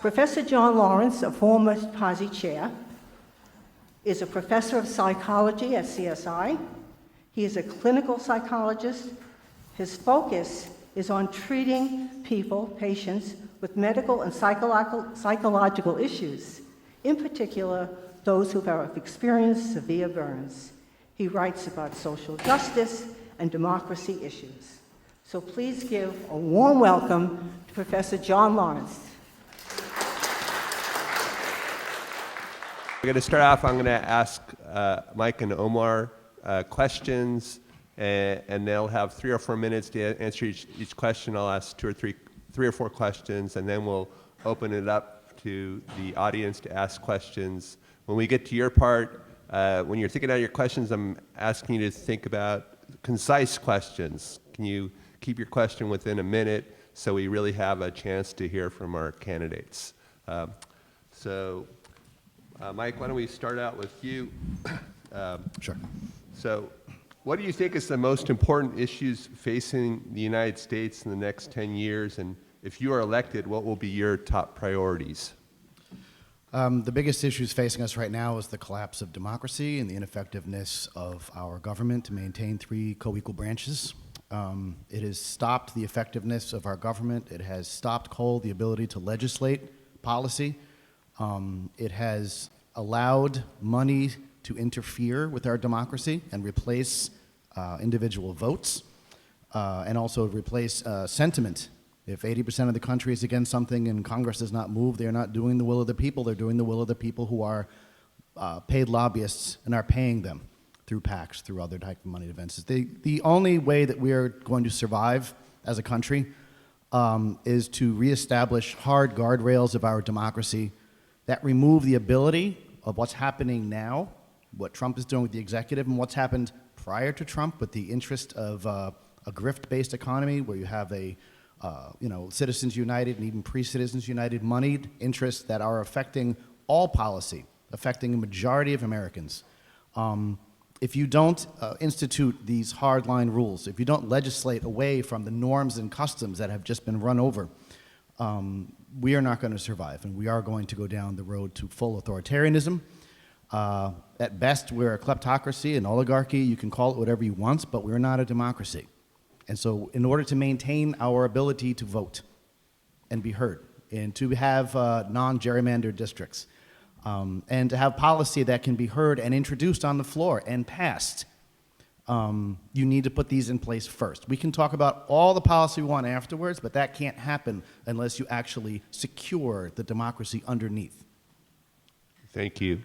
Professor John Lawrence, a former Pazzi chair, is a professor of psychology at CSI. He is a clinical psychologist. His focus is on treating patients with medical and psychological issues, in particular, those who have experienced severe burns. He writes about social justice and democracy issues. So please give a warm welcome to Professor John Lawrence. We're going to start off, I'm going to ask Mike and Omar questions, and they'll have 3 or 4 minutes to answer each question. I'll ask 3 or 4 questions, and then we'll open it up to the audience to ask questions. When we get to your part, when you're thinking out your questions, I'm asking you to think about concise questions. Can you keep your question within a minute so we really have a chance to hear from our candidates? Mike, why don't we start out with you? Sure. So, what do you think is the most important issues facing the United States in the next 10 years? And if you are elected, what will be your top priorities? The biggest issues facing us right now is the collapse of democracy and the ineffectiveness of our government to maintain 3 co-equal branches. It has stopped the effectiveness of our government. It has stopped the ability to legislate policy. It has allowed money to interfere with our democracy and replace individual votes, and also replace sentiment. If 80% of the country is against something and Congress does not move, they're not doing the will of the people, they're doing the will of the people who are paid lobbyists and are paying them through PACs, through other type of money advances. The only way that we are going to survive as a country is to reestablish hard guardrails of our democracy that remove the ability of what's happening now, what Trump is doing with the executive, and what's happened prior to Trump with the interest of a grift-based economy where you have Citizens United and even pre-Citizens United moneyed interests that are affecting all policy, affecting a majority of Americans. If you don't institute these hardline rules, if you don't legislate away from the norms and customs that have just been run over, we are not going to survive, and we are going to go down the road to full authoritarianism. At best, we're a kleptocracy, an oligarchy. You can call it whatever you want, but we're not a democracy. And so in order to maintain our ability to vote and be heard, and to have non-gerrymandered districts, and to have policy that can be heard and introduced on the floor and passed, you need to put these in place first. We can talk about all the policy we want afterwards, but that can't happen unless you actually secure the democracy underneath. Thank you.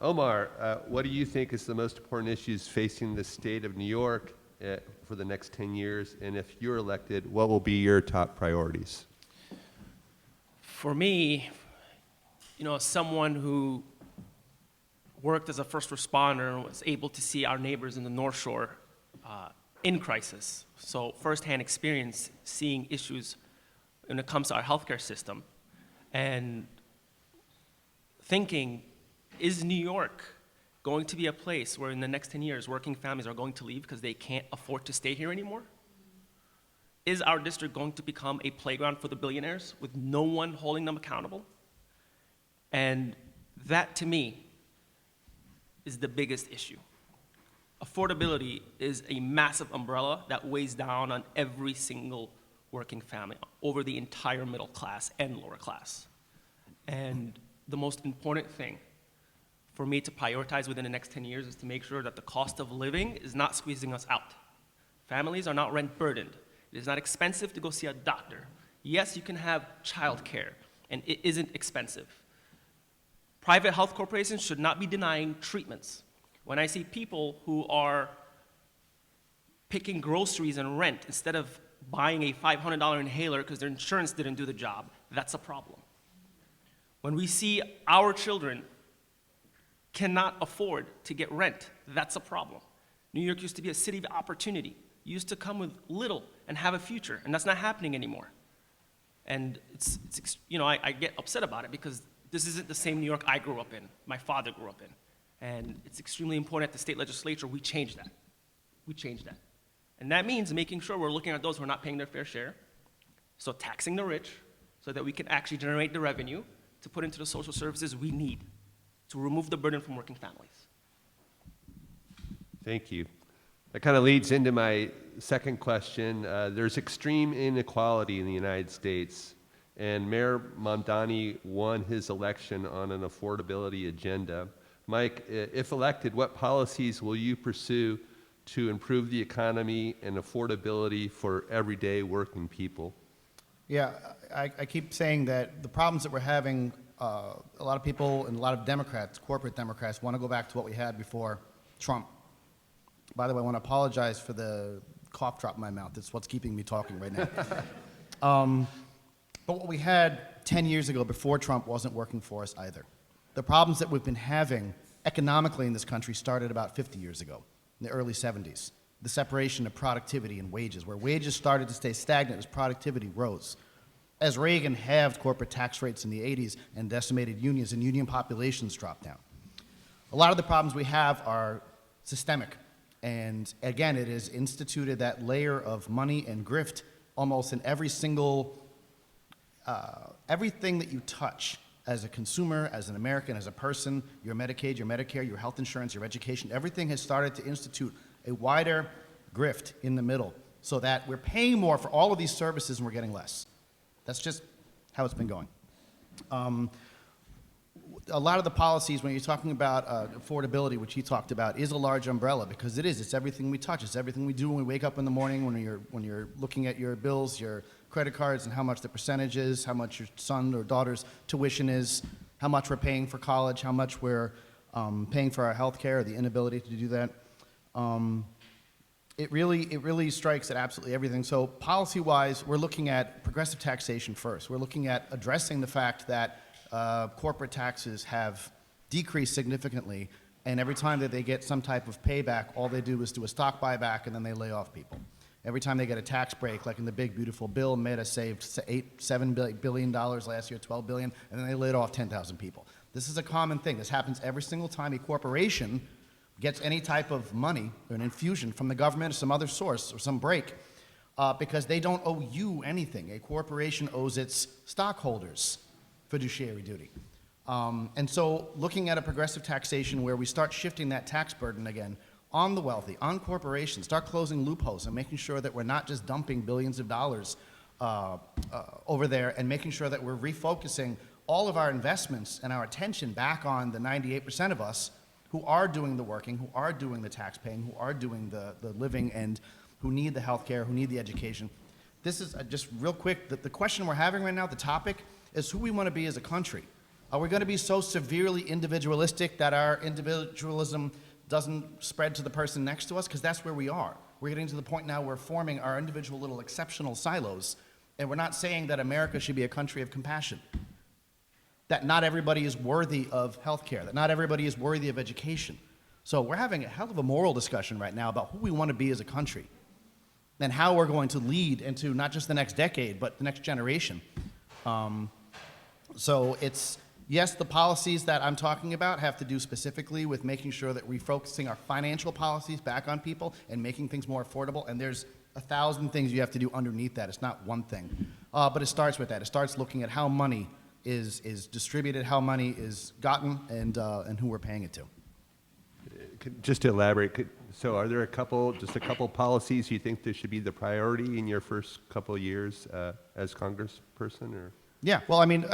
Omar, what do you think is the most important issues facing the state of New York for the next 10 years? And if you're elected, what will be your top priorities? For me, someone who worked as a first responder and was able to see our neighbors in the North Shore in crisis. So firsthand experience seeing issues when it comes to our healthcare system and thinking, is New York going to be a place where in the next 10 years working families are going to leave because they can't afford to stay here anymore? Is our district going to become a playground for the billionaires with no one holding them accountable? And that, to me, is the biggest issue. Affordability is a massive umbrella that weighs down on every single working family over the entire middle class and lower class. And the most important thing for me to prioritize within the next 10 years is to make sure that the cost of living is not squeezing us out. Families are not rent burdened. It is not expensive to go see a doctor. Yes, you can have childcare, and it isn't expensive. Private health corporations should not be denying treatments. When I see people who are picking groceries and rent instead of buying a $500 inhaler because their insurance didn't do the job, that's a problem. When we see our children cannot afford to get rent, that's a problem. New York used to be a city of opportunity. You used to come with little and have a future, and that's not happening anymore. And I get upset about it because this isn't the same New York I grew up in, my father grew up in. And it's extremely important at the state legislature we change that. We change that. And that means making sure we're looking at those who are not paying their fair share, so taxing the rich, so that we can actually generate the revenue to put into the social services we need to remove the burden from working families. Thank you. That kind of leads into my second question. There's extreme inequality in the United States, and Mayor Mamdani won his election on an affordability agenda. Mike, if elected, what policies will you pursue to improve the economy and affordability for everyday working people? Yeah, I keep saying that the problems that we're having, a lot of people and a lot of Democrats, corporate Democrats, want to go back to what we had before Trump. By the way, I want to apologize for the cough drop in my mouth. It's what's keeping me talking right now. But what we had 10 years ago before Trump wasn't working for us either. The problems that we've been having economically in this country started about 50 years ago, in the early 70s. The separation of productivity and wages, where wages started to stay stagnant as productivity rose. As Reagan halved corporate tax rates in the 80s and decimated unions, and union populations dropped down. A lot of the problems we have are systemic. And again, it has instituted that layer of money and grift almost in every single, everything that you touch as a consumer, as an American, as a person, your Medicaid, your Medicare, your health insurance, your education, everything has started to institute a wider grift in the middle so that we're paying more for all of these services and we're getting less. That's just how it's been going. A lot of the policies, when you're talking about affordability, which he talked about, is a large umbrella because it is. It's everything we touch. It's everything we do when we wake up in the morning, when you're looking at your bills, your credit cards, and how much the percentage is, how much your son or daughter's tuition is, how much we're paying for college, how much we're paying for our health care, or the inability to do that. It really strikes at absolutely everything. So policy-wise, we're looking at progressive taxation first. We're looking at addressing the fact that corporate taxes have decreased significantly, and every time that they get some type of payback, all they do is do a stock buyback and then they lay off people. Every time they get a tax break, like in the big beautiful bill, Meta saved $7 billion last year, $12 billion, and then they laid off 10,000 people. This is a common thing. This happens every single time a corporation gets any type of money or an infusion from the government or some other source or some break, because they don't owe you anything. A corporation owes its stockholders fiduciary duty. And so looking at a progressive taxation where we start shifting that tax burden again on the wealthy, on corporations, start closing loopholes and making sure that we're not just dumping billions of dollars over there, and making sure that we're refocusing all of our investments and our attention back on the 98% of us who are doing the working, who are doing the tax paying, who are doing the living, and who need the health care, who need the education. This is just real quick, the question we're having right now, the topic, is who we want to be as a country. Are we going to be so severely individualistic that our individualism doesn't spread to the person next to us? Because that's where we are. We're getting to the point now where we're forming our individual little exceptional silos, and we're not saying that America should be a country of compassion, that not everybody is worthy of health care, that not everybody is worthy of education. So we're having a hell of a moral discussion right now about who we want to be as a country and how we're going to lead into not just the next decade, but the next generation. So it's, yes, the policies that I'm talking about have to do specifically with making sure that we're focusing our financial policies back on people and making things more affordable, and there's 1,000 things you have to do underneath that. It's not one thing. But it starts with that. It starts looking at how money is distributed, how money is gotten, and who we're paying it to. Just to elaborate, so are there just a couple policies you think there should be the priority in your first couple of years as congressperson, or? Yeah, well, I mean,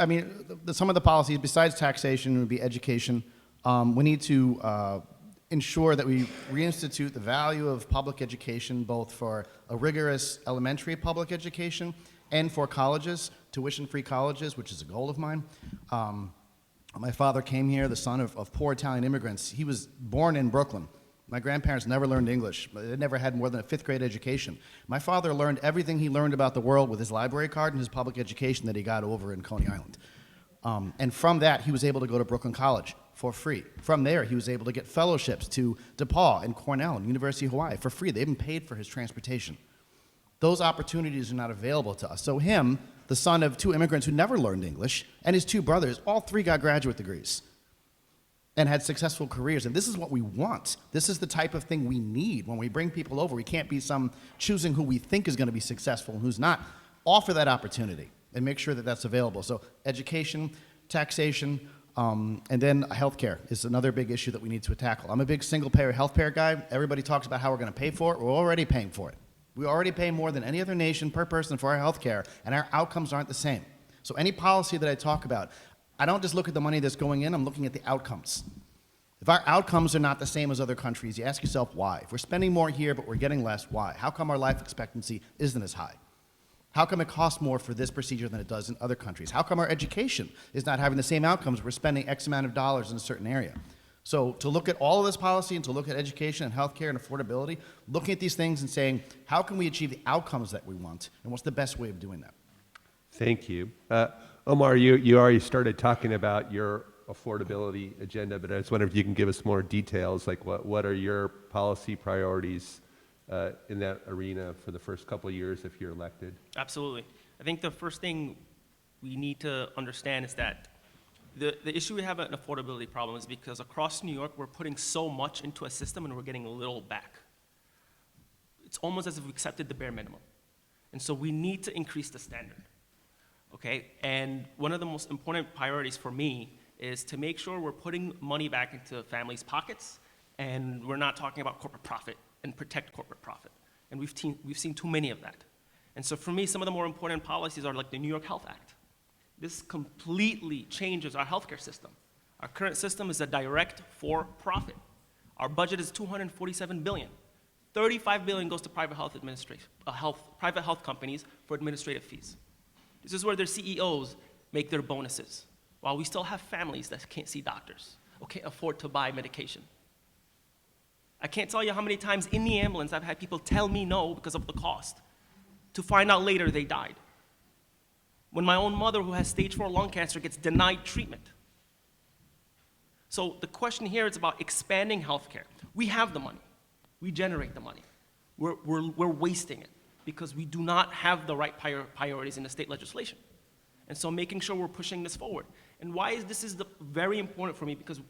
some of the policies besides taxation would be education. We need to ensure that we reinstitute the value of public education, both for a rigorous elementary public education and for colleges, tuition-free colleges, which is a goal of mine. My father came here, the son of poor Italian immigrants. He was born in Brooklyn. My grandparents never learned English. They never had more than a 5th grade education. My father learned everything he learned about the world with his library card and his public education that he got over in Coney Island. And from that, he was able to go to Brooklyn College for free. From there, he was able to get fellowships to DePaul and Cornell and University of Hawaii for free. They even paid for his transportation. Those opportunities are not available to us. So him, the son of 2 immigrants who never learned English, and his 2 brothers, all 3 got graduate degrees and had successful careers. And this is what we want. This is the type of thing we need when we bring people over. We can't be some choosing who we think is going to be successful and who's not. Offer that opportunity. and make sure that that's available. So education, taxation, and then healthcare is another big issue that we need to tackle. I'm a big single-payer healthcare guy. Everybody talks about how we're going to pay for it. We're already paying for it. We already pay more than any other nation per person for our healthcare, and our outcomes aren't the same. So any policy that I talk about, I don't just look at the money that's going in, I'm looking at the outcomes. If our outcomes are not the same as other countries, you ask yourself why. If we're spending more here but we're getting less, why? How come our life expectancy isn't as high? How come it costs more for this procedure than it does in other countries? How come our education is not having the same outcomes? We're spending X amount of dollars in a certain area. So to look at all of this policy and to look at education and healthcare and affordability, looking at these things and saying, how can we achieve the outcomes that we want? And what's the best way of doing that? Thank you. Omar, you already started talking about your affordability agenda, but I was wondering if you can give us more details, like what are your policy priorities in that arena for the first couple of years if you're elected? Absolutely. I think the first thing we need to understand is that the issue we have an affordability problem is because across New York, we're putting so much into a system and we're getting a little back. It's almost as if we accepted the bare minimum. And so we need to increase the standard, okay? And one of the most important priorities for me is to make sure we're putting money back into families' pockets and we're not talking about corporate profit and protect corporate profit. And we've seen too many of that. And so for me, some of the more important policies are like the New York Health Act. This completely changes our healthcare system. Our current system is a direct for-profit. Our budget is $247 billion. $35 billion goes to private health private health companies for administrative fees. This is where their CEOs make their bonuses, while we still have families that can't see doctors or can't afford to buy medication. I can't tell you how many times in the ambulance I've had people tell me no because of the cost, to find out later they died. When my own mother, who has stage 4 lung cancer, gets denied treatment. So the question here is about expanding healthcare. We have the money. We generate the money. We're wasting it because we do not have the right priorities in the state legislation. And so making sure we're pushing this forward. And why is this very important for me? Because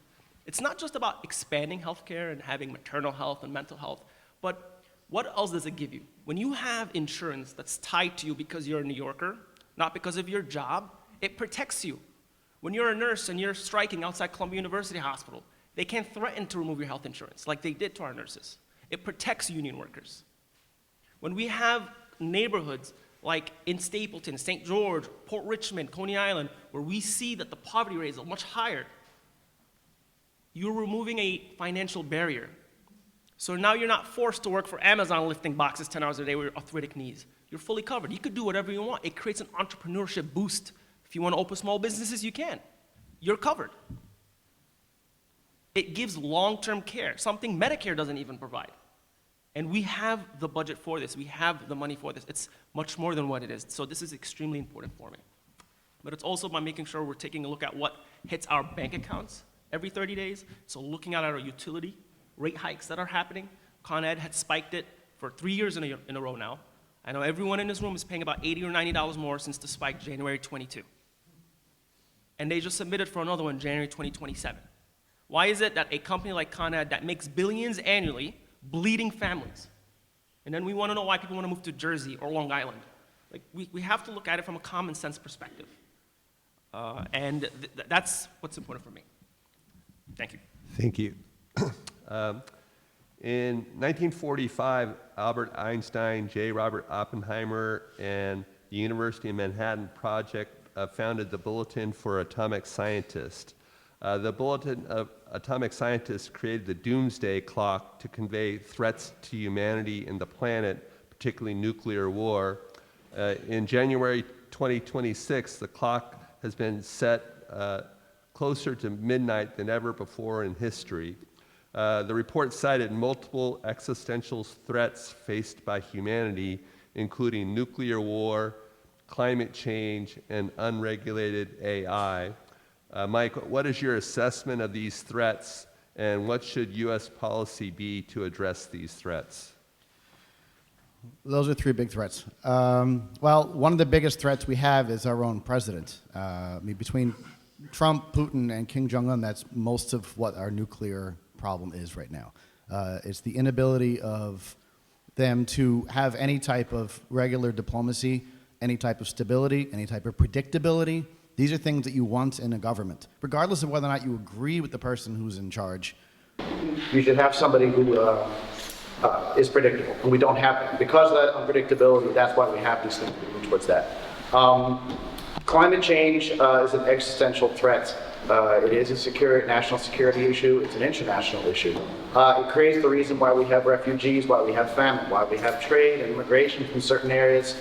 it's not just about expanding healthcare and having maternal health and mental health, but what else does it give you? When you have insurance that's tied to you because you're a New Yorker, not because of your job, it protects you. When you're a nurse and you're striking outside Columbia University Hospital, they can't threaten to remove your health insurance like they did to our nurses. It protects union workers. When we have neighborhoods like in Stapleton, St. George, Port Richmond, Coney Island, where we see that the poverty rate is much higher, you're removing a financial barrier. So now you're not forced to work for Amazon lifting boxes 10 hours a day with your arthritic knees. You're fully covered. You could do whatever you want. It creates an entrepreneurship boost. If you want to open small businesses, you can. You're covered. It gives long-term care, something Medicare doesn't even provide. And we have the budget for this. We have the money for this. It's much more than what it is. So this is extremely important for me. But it's also by making sure we're taking a look at what hits our bank accounts every 30 days. So looking at our utility rate hikes that are happening. Con Ed had spiked it for 3 years in a row now. I know everyone in this room is paying about $80 or $90 more since the spike January 22. And they just submitted for another one January 2027. Why is it that a company like Con Ed that makes billions annually, bleeding families, and then we want to know why people want to move to Jersey or Long Island? Like, we have to look at it from a common sense perspective. That's what's important for me. Thank you. Thank you. In 1945, Albert Einstein, J. Robert Oppenheimer, and the University of Manhattan Project founded the Bulletin for Atomic Scientists. The Bulletin of Atomic Scientists created the Doomsday Clock to convey threats to humanity and the planet, particularly nuclear war. In January 2026, the clock has been set closer to midnight than ever before in history. The report cited multiple existential threats faced by humanity, including nuclear war, climate change, and unregulated AI. Mike, what is your assessment of these threats, and what should U.S. policy be to address these threats? Those are three big threats. Well, one of the biggest threats we have is our own president. Between Trump, Putin, and Kim Jong-un, that's most of what our nuclear problem is right now. It's the inability of them to have any type of regular diplomacy any type of stability, any type of predictability. These are things that you want in a government, regardless of whether or not you agree with the person who's in charge. You should have somebody who is predictable, and we don't have that. Because of that unpredictability, that's why we have these things moving towards that. Climate change is an existential threat. It is a national security issue. It's an international issue. It creates the reason why we have refugees, why we have famine, why we have trade and immigration from certain areas.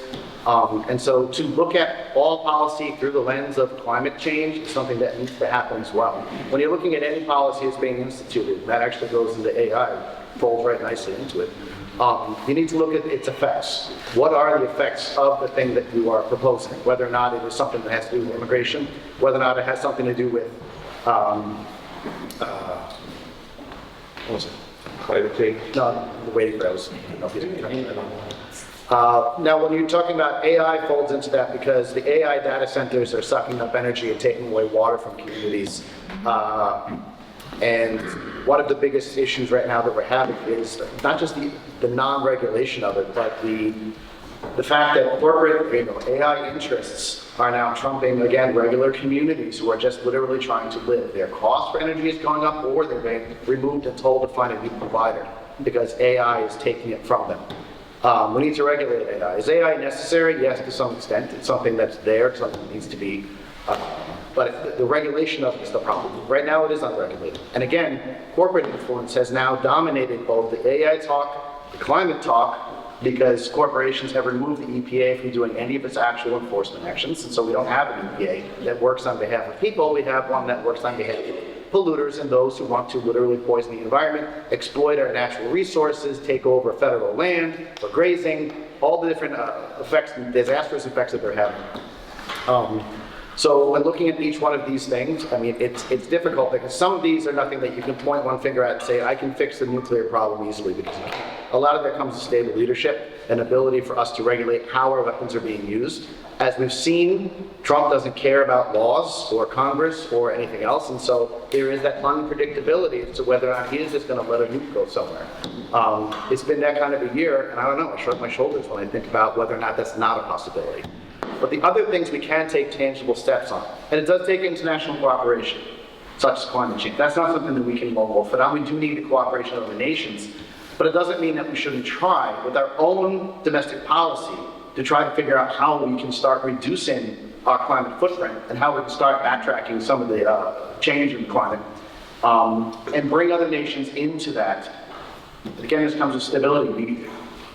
And so to look at all policy through the lens of climate change is something that needs to happen as well. When you're looking at any policy that's being instituted, that actually goes into AI, folds right nicely into it. You need to look at its effects. What are the effects of the thing that you are proposing? Whether or not it is something that has to do with immigration, whether or not it has something to do with, what was it? Climate change? No, the waiting for those. Now, when you're talking about AI folds into that because the AI data centers are sucking up energy and taking away water from communities. And one of the biggest issues right now that we're having is not just the non-regulation of it, but the fact that corporate AI interests are now trumping, again, regular communities who are just literally trying to live. Their cost for energy is going up, or they're being removed and told to find a new provider because AI is taking it from them. We need to regulate AI. Is AI necessary? Yes, to some extent. It's something that's there, something that needs to be, but the regulation of it is the problem. Right now it is unregulated. And again, corporate influence has now dominated both the AI talk, the climate talk, because corporations have removed the EPA from doing any of its actual enforcement actions. And so we don't have an EPA that works on behalf of people. We have one that works on behalf of polluters and those who want to literally poison the environment, exploit our natural resources, take over federal land for grazing, all the different effects, disastrous effects that they're having. So when looking at each one of these things, I mean, it's difficult because some of these are nothing that you can point one finger at and say, I can fix the nuclear problem easily, because you can't. A lot of that comes to stable leadership and ability for us to regulate how our weapons are being used. As we've seen, Trump doesn't care about laws or Congress or anything else, and so there is that unpredictability as to whether or not he is just going to let a nuke go somewhere. It's been that kind of a year, and I don't know, I shrug my shoulders when I think about whether or not that's not a possibility. But the other things we can take tangible steps on, and it does take international cooperation, such as climate change. That's not something that we can wolf it on. We do need the cooperation of the nations, but it doesn't mean that we shouldn't try with our own domestic policy to try to figure out how we can start reducing our climate footprint and how we can start backtracking some of the change in climate and bring other nations into that. But again, this comes with stability.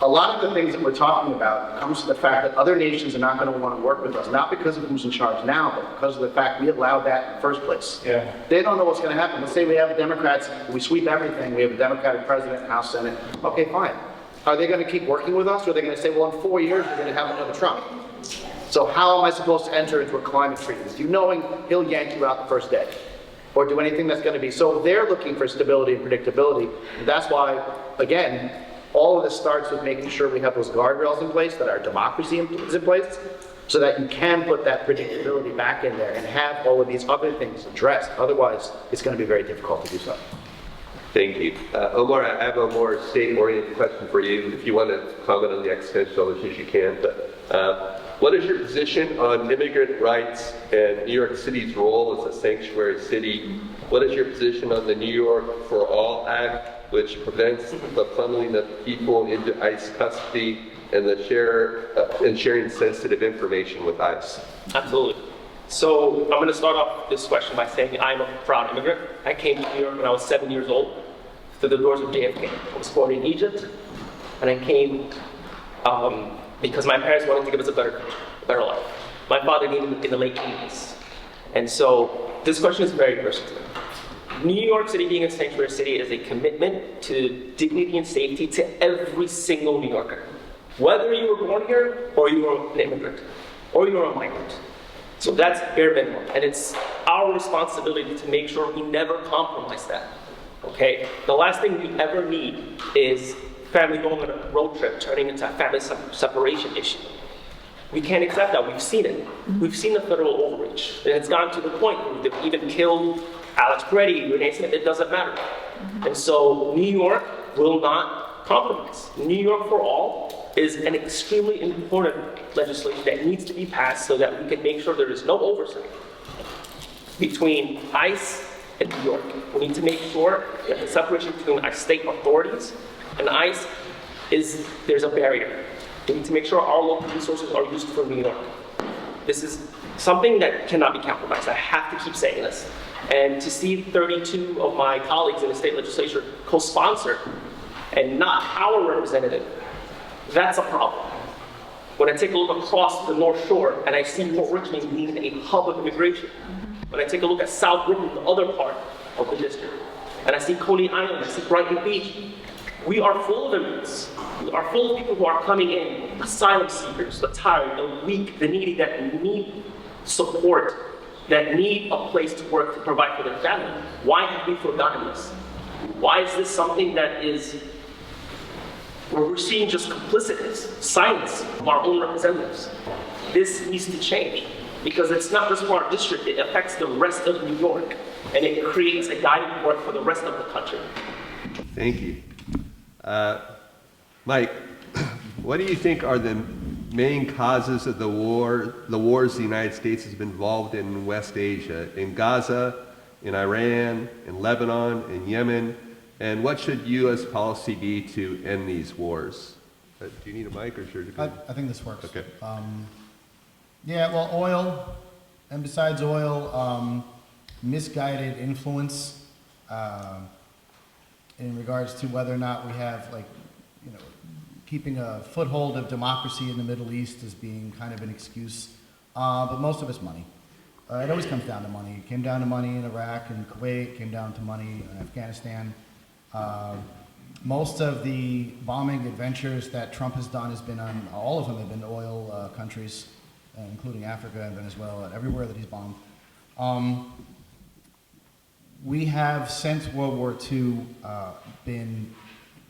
A lot of the things that we're talking about comes to the fact that other nations are not going to want to work with us, not because of who's in charge now, but because of the fact we allowed that in the first place. Yeah. They don't know what's going to happen. Let's say we have Democrats, we sweep everything, we have a Democratic president, House, Senate. Okay, fine. Are they going to keep working with us, or are they going to say, well, in 4 years, we're going to have another Trump? So how am I supposed to enter into a climate treaty? Do you knowing he'll yank you out the first day? Or do anything that's going to be? So they're looking for stability and predictability. And that's why, again, all of this starts with making sure we have those guardrails in place, that our democracy is in place, so that you can put that predictability back in there and have all of these other things addressed. Otherwise, it's going to be very difficult to do so. Thank you. Omar, I have a more state-oriented question for you. If you want to comment on the existential issues, you can. But what is your position on immigrant rights and New York City's role as a sanctuary city? What is your position on the New York for All Act, which prevents the funneling of people into ICE custody and the sharing sensitive information with ICE? Absolutely. So I'm going to start off this question by saying I'm a proud immigrant. I came to New York when I was 7 years old through the doors of JFK. I was born in Egypt, and I came because my parents wanted to give us a better life. My father came in the late 80s. And so this question is very personal to me. New York City being a sanctuary city is a commitment to dignity and safety to every single New Yorker. Whether you were born here, or you are an immigrant, or you're a migrant. So that's bare minimum. And it's our responsibility to make sure we never compromise that. Okay? The last thing we ever need is family going on a road trip turning into a family separation issue. We can't accept that. We've seen it. We've seen the federal overreach. And it's gotten to the point where they've even killed Alex Peretti, Renee Smith, it doesn't matter. And so New York will not compromise. New York for All is an extremely important legislation that needs to be passed so that we can make sure there is no oversight between ICE and New York. We need to make sure that the separation between our state authorities and ICE there's a barrier. We need to make sure our local resources are used for New York. This is something that cannot be compromised. I have to keep saying this. And to see 32 of my colleagues in the state legislature co-sponsor and not our representative, that's a problem. When I take a look across the North Shore and I see Port Richmond being a hub of immigration, when I take a look at South Brooklyn, the other part of the district, and I see Coney Island, I see Brighton Beach, we are full of immigrants. We are full of people who are coming in, asylum seekers, the tired, the weak, the needy, that need support, that need a place to work to provide for their family. Why have we forgotten this? Why is this something that is, where we're seeing just complicitness, silence from our own representatives? This needs to change, because it's not just for our district, it affects the rest of New York, and it creates a guiding point for the rest of the country. Thank you. Mike, what do you think are the main causes of the wars the United States has been involved in West Asia, in Gaza, in Iran, in Lebanon, in Yemen, and what should U.S. policy be to end these wars? Do you need a mic or should I think this works. Okay. Yeah, well, oil, and besides oil, misguided influence in regards to whether or not we have, like, you know, keeping a foothold of democracy in the Middle East as being kind of an excuse, but most of it's money. It always comes down to money. It came down to money in Iraq and Kuwait, came down to money in Afghanistan. Most of the bombing adventures that Trump has done has been on, all of them have been oil countries, including Africa and Venezuela, everywhere that he's bombed. We have, since World War II, been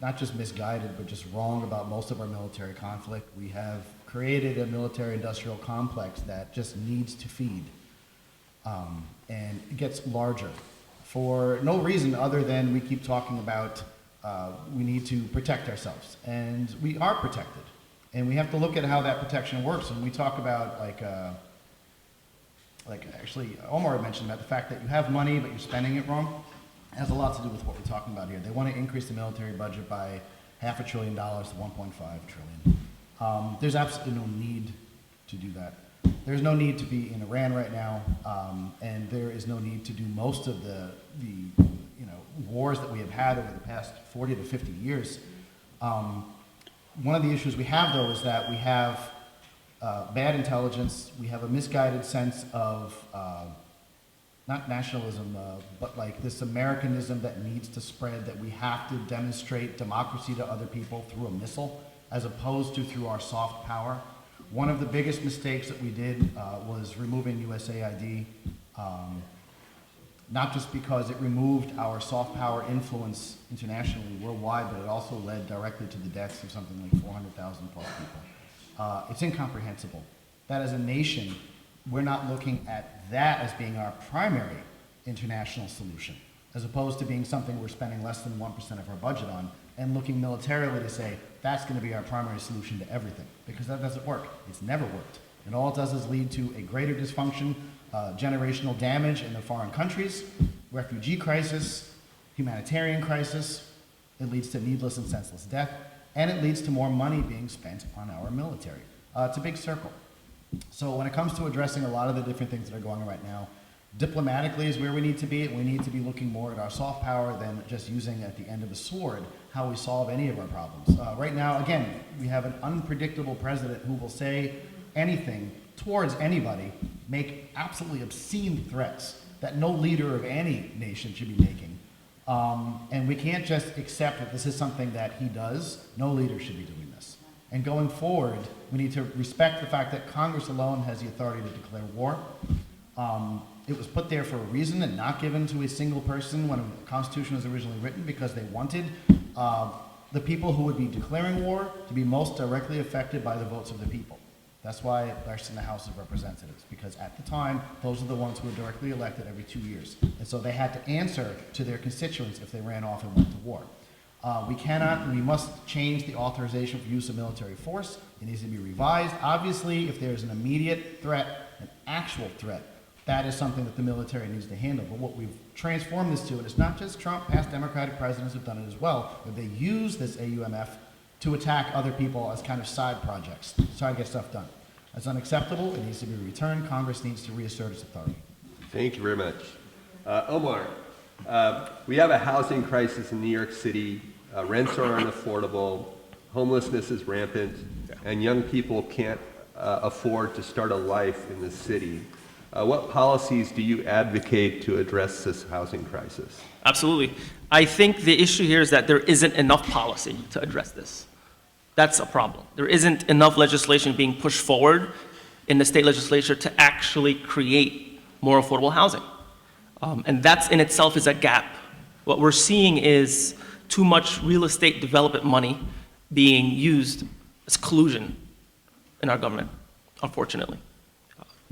not just misguided, but just wrong about most of our military conflict. We have created a military-industrial complex that just needs to feed, and it gets larger for no reason other than we keep talking about we need to protect ourselves, and we are protected, and we have to look at how that protection works. And we talk about like actually Omar mentioned about the fact that you have money but you're spending it wrong. It has a lot to do with what we're talking about here. They want to increase the military budget by $500 billion to $1.5 trillion. There's absolutely no need to do that. There's no need to be in Iran right now, and there is no need to do most of the wars that we have had over the past 40 to 50 years. One of the issues we have, though, is that we have bad intelligence. We have a misguided sense of not nationalism, but like this Americanism that needs to spread, that we have to demonstrate democracy to other people through a missile as opposed to through our soft power. One of the biggest mistakes that we did was removing USAID, not just because it removed our soft power influence internationally, worldwide, but it also led directly to the deaths of something like 400,000 plus people. It's incomprehensible that as a nation, we're not looking at that as being our primary international solution, as opposed to being something we're spending less than 1% of our budget on, and looking militarily to say, that's going to be our primary solution to everything, because that doesn't work. It's never worked. And all it does is lead to a greater dysfunction, generational damage in the foreign countries, refugee crisis, humanitarian crisis. It leads to needless and senseless death, and it leads to more money being spent on our military. It's a big circle. So when it comes to addressing a lot of the different things that are going on right now, diplomatically is where we need to be, and we need to be looking more at our soft power than just using at the end of the sword how we solve any of our problems. Right now, again, we have an unpredictable president who will say anything towards anybody, make absolutely obscene threats that no leader of any nation should be making. And we can't just accept that this is something that he does. No leader should be doing this. And going forward, we need to respect the fact that Congress alone has the authority to declare war. It was put there for a reason and not given to a single person when the Constitution was originally written, because they wanted the people who would be declaring war to be most directly affected by the votes of the people. That's why it rests in the House of Representatives, because at the time, those are the ones who were directly elected every 2 years. And so they had to answer to their constituents if they ran off and went to war. We must change the authorization for use of military force. It needs to be revised. Obviously, if there's an immediate threat, an actual threat, that is something that the military needs to handle. But what we've transformed this to, and it's not just Trump, past Democratic presidents have done it as well, where they use this AUMF to attack other people as kind of side projects, to try to get stuff done. That's unacceptable. It needs to be returned. Congress needs to reassert its authority. Thank you very much. Omar, we have a housing crisis in New York City. Rents are unaffordable, homelessness is rampant, and young people can't afford to start a life in the city. What policies do you advocate to address this housing crisis? Absolutely. I think the issue here is that there isn't enough policy to address this. That's a problem. There isn't enough legislation being pushed forward in the state legislature to actually create more affordable housing. And that in itself is a gap. What we're seeing is too much real estate development money being used as collusion in our government, unfortunately.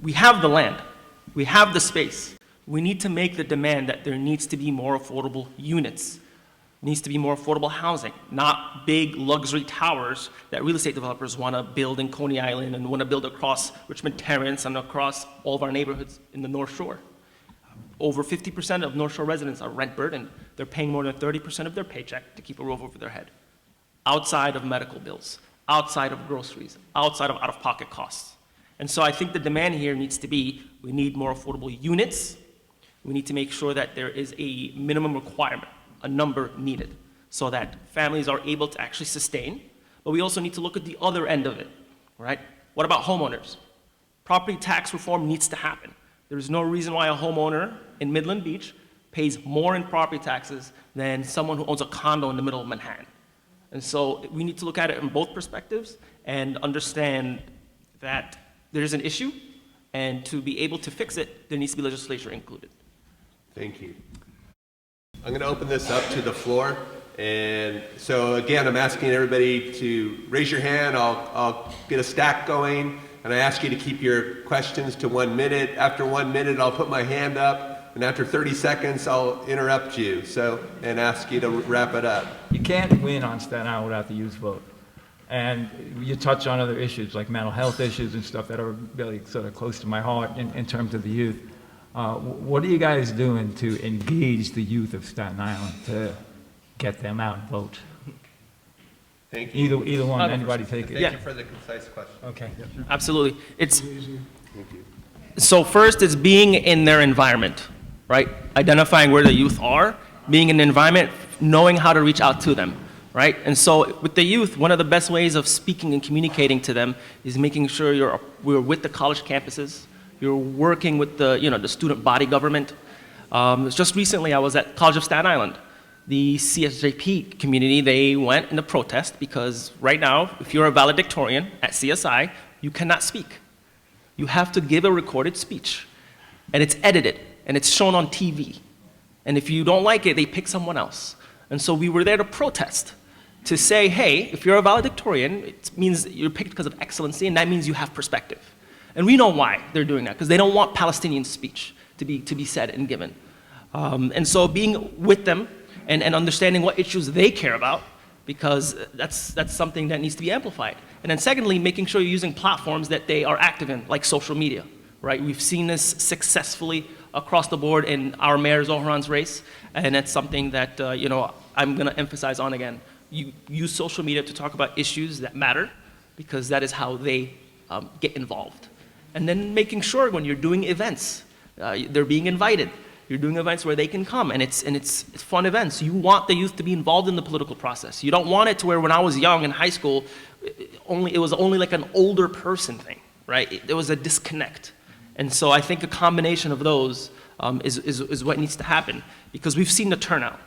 We have the land. We have the space. We need to make the demand that there needs to be more affordable units. Needs to be more affordable housing, not big luxury towers that real estate developers want to build in Coney Island and want to build across Richmond Terrace and across all of our neighborhoods in the North Shore. Over 50% of North Shore residents are rent burdened. They're paying more than 30% of their paycheck to keep a roof over their head, outside of medical bills, outside of groceries, outside of out-of-pocket costs. And so I think the demand here needs to be, we need more affordable units. We need to make sure that there is a minimum requirement, a number needed, so that families are able to actually sustain. But we also need to look at the other end of it, right? What about homeowners? Property tax reform needs to happen. There is no reason why a homeowner in Midland Beach pays more in property taxes than someone who owns a condo in the middle of Manhattan. And so we need to look at it in both perspectives and understand that there's an issue, and to be able to fix it, there needs to be legislation included. Thank you. I'm going to open this up to the floor. And so again, I'm asking everybody to raise your hand. I'll get a stack going, and I ask you to keep your questions to 1 minute. After 1 minute, I'll put my hand up, and after 30 seconds, I'll interrupt you and ask you to wrap it up. You can't win on Staten Island without the youth vote. And you touch on other issues like mental health issues and stuff that are really sort of close to my heart in terms of the youth. What are you guys doing to engage the youth of Staten Island to get them out and vote? Thank you. Either one, anybody take it. Thank you for the concise question. Okay. Absolutely. Thank you. So first is being in their environment, right? Identifying where the youth are, being in the environment, knowing how to reach out to them, right? And so with the youth, one of the best ways of speaking and communicating to them is making sure we're with the college campuses. You're working with the student body government. Just recently, I was at College of Staten Island. The CSJP community, they went in a protest because right now, if you're a valedictorian at CSI, you cannot speak. You have to give a recorded speech, and it's edited, and it's shown on TV. And if you don't like it, they pick someone else. And so we were there to protest, to say, hey, if you're a valedictorian, it means you're picked because of excellency, and that means you have perspective. And we know why they're doing that, because they don't want Palestinian speech to be said and given. And so being with them and understanding what issues they care about, because that's something that needs to be amplified. And then secondly, making sure you're using platforms that they are active in, like social media, right? We've seen this successfully across the board in our Mayor Zohran's race, and that's something that I'm going to emphasize on again. You use social media to talk about issues that matter, because that is how they get involved. And then making sure when you're doing events, they're being invited. You're doing events where they can come, and it's fun events. You want the youth to be involved in the political process. You don't want it to where when I was young in high school, it was only like an older person thing, right? There was a disconnect. And so I think a combination of those is what needs to happen, because we've seen the turnout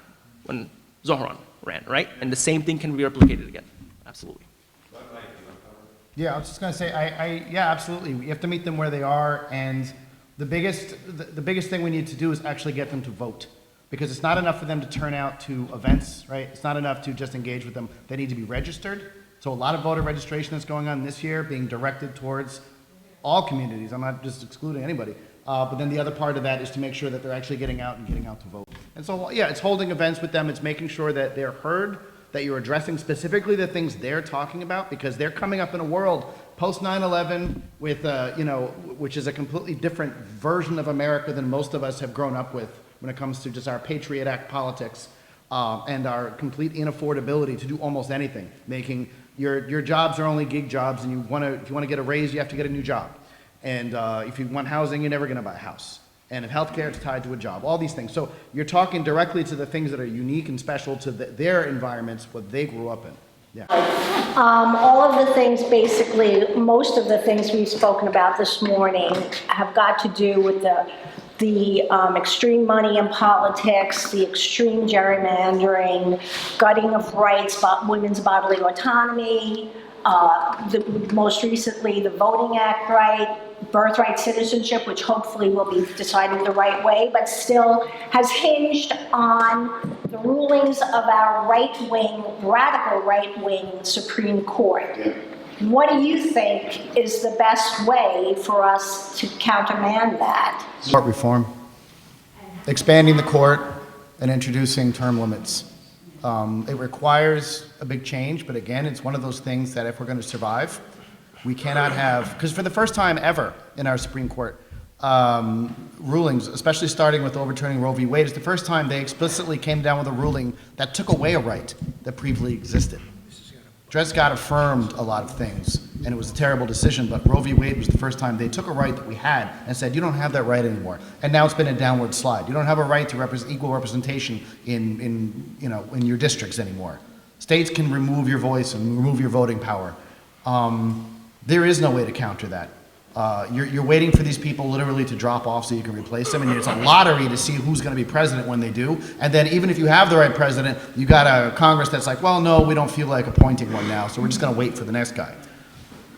when Zohran ran, right? And the same thing can be replicated again. Absolutely. Yeah, I was just going to say, yeah, absolutely. You have to meet them where they are, and the biggest thing we need to do is actually get them to vote, because it's not enough for them to turn out to events, right? It's not enough to just engage with them. They need to be registered. So a lot of voter registration that's going on this year being directed towards all communities. I'm not just excluding anybody. But then the other part of that is to make sure that they're actually getting out to vote. And so, yeah, it's holding events with them. It's making sure that they're heard, that you're addressing specifically the things they're talking about, because they're coming up in a world post 9/11 with, which is a completely different version of America than most of us have grown up with when it comes to just our Patriot Act politics and our complete inaffordability to do almost anything. Making your jobs are only gig jobs, and if you want to get a raise, you have to get a new job. And if you want housing, you're never going to buy a house. And in healthcare, it's tied to a job, all these things. So you're talking directly to the things that are unique and special to their environments, what they grew up in. Yeah. All of the things, basically, most of the things we've spoken about this morning have got to do with the extreme money in politics, the extreme gerrymandering, gutting of rights, women's bodily autonomy, most recently the Voting Act right, birthright citizenship, which hopefully will be decided the right way, but still has hinged on the rulings of our right-wing, radical right-wing Supreme Court. Yeah. What do you think is the best way for us to countermand that? Court reform, expanding the court, and introducing term limits. It requires a big change, but again, it's one of those things that if we're going to survive, we cannot have, because for the first time ever in our Supreme Court rulings, especially starting with overturning Roe v. Wade, it's the first time they explicitly came down with a ruling that took away a right that previously existed. Dred Scott affirmed a lot of things, and it was a terrible decision, but Roe v. Wade was the first time they took a right that we had and said, you don't have that right anymore. And now it's been a downward slide. You don't have a right to equal representation in your districts anymore. States can remove your voice and remove your voting power. There is no way to counter that. You're waiting for these people literally to drop off so you can replace them, and it's a lottery to see who's going to be president when they do. And then even if you have the right president, you got a Congress that's like, well, no, we don't feel like appointing one now, so we're just going to wait for the next guy.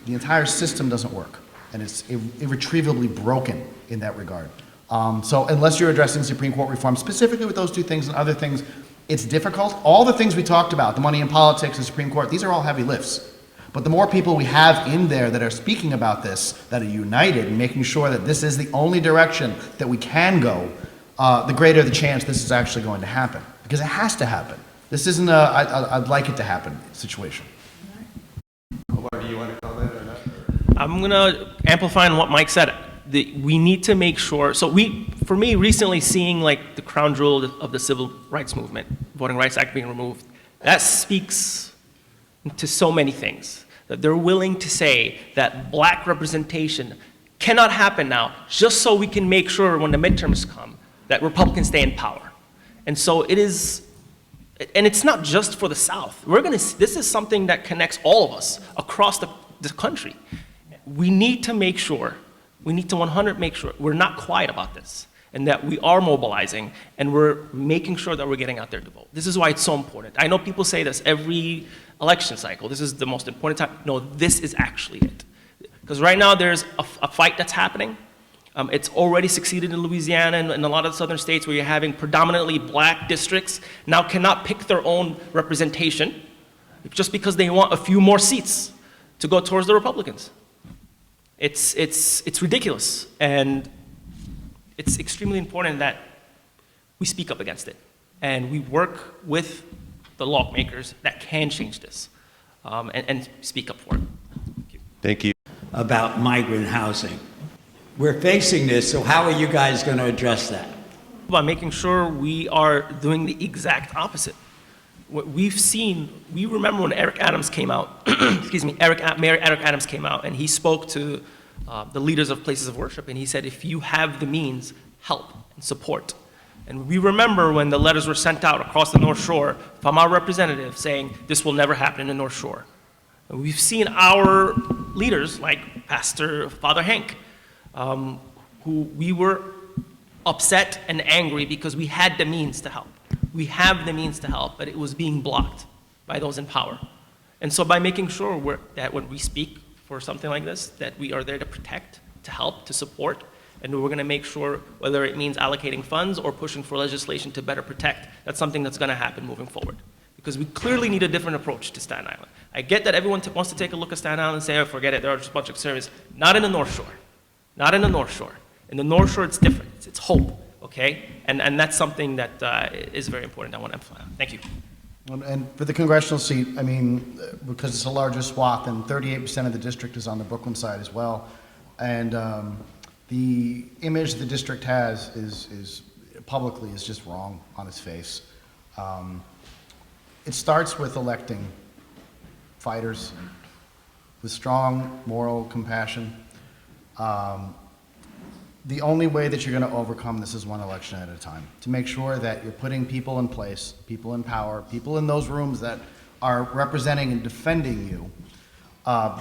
The entire system doesn't work, and it's irretrievably broken in that regard. So unless you're addressing Supreme Court reform, specifically with those two things and other things, it's difficult. All the things we talked about, the money in politics and Supreme Court, these are all heavy lifts. But the more people we have in there that are speaking about this, that are united and making sure that this is the only direction that we can go, the greater the chance this is actually going to happen. Because it has to happen. This isn't I'd like it to happen situation. Omar, do you want to comment on that? I'm going to amplify on what Mike said. We need to make sure, for me, recently seeing like the crown jewel of the civil rights movement, Voting Rights Act being removed, that speaks to so many things. That they're willing to say that black representation cannot happen now just so we can make sure when the midterms come that Republicans stay in power. And so it is, and it's not just for the South. This is something that connects all of us across the country. We need to make sure, make sure we're not quiet about this and that we are mobilizing and we're making sure that we're getting out there to vote. This is why it's so important. I know people say this every election cycle. This is the most important time. No, this is actually it. Because right now there's a fight that's happening. It's already succeeded in Louisiana and a lot of the southern states where you're having predominantly black districts now cannot pick their own representation just because they want a few more seats to go towards the Republicans. It's ridiculous, and it's extremely important that we speak up against it and we work with the lawmakers that can change this and speak up for it. Thank you. About migrant housing. We're facing this, so how are you guys going to address that? By making sure we are doing the exact opposite. What we've seen, we remember when Eric Adams came out, Mayor Eric Adams came out and he spoke to the leaders of places of worship and he said, if you have the means, help and support. And we remember when the letters were sent out across the North Shore from our representative saying this will never happen in the North Shore. And we've seen our leaders like Father Hank, who we were upset and angry because we had the means to help. We have the means to help, but it was being blocked by those in power. And so by making sure that when we speak for something like this, that we are there to protect, to help, to support, and we're going to make sure, whether it means allocating funds or pushing for legislation to better protect, that's something that's going to happen moving forward. Because we clearly need a different approach to Staten Island. I get that everyone wants to take a look at Staten Island and say, oh, forget it, there are just a bunch of conservatives. Not in the North Shore. Not in the North Shore. In the North Shore, it's different. It's hope, okay? And that's something that is very important I want to emphasize on. Thank you. And for the congressional seat, I mean, because it's a larger swath, and 38% of the district is on the Brooklyn side as well, and the image the district has is publicly is just wrong on its face. It starts with electing fighters with strong moral compassion. The only way that you're going to overcome this is one election at a time, to make sure that you're putting people in place, people in power, people in those rooms that are representing and defending you,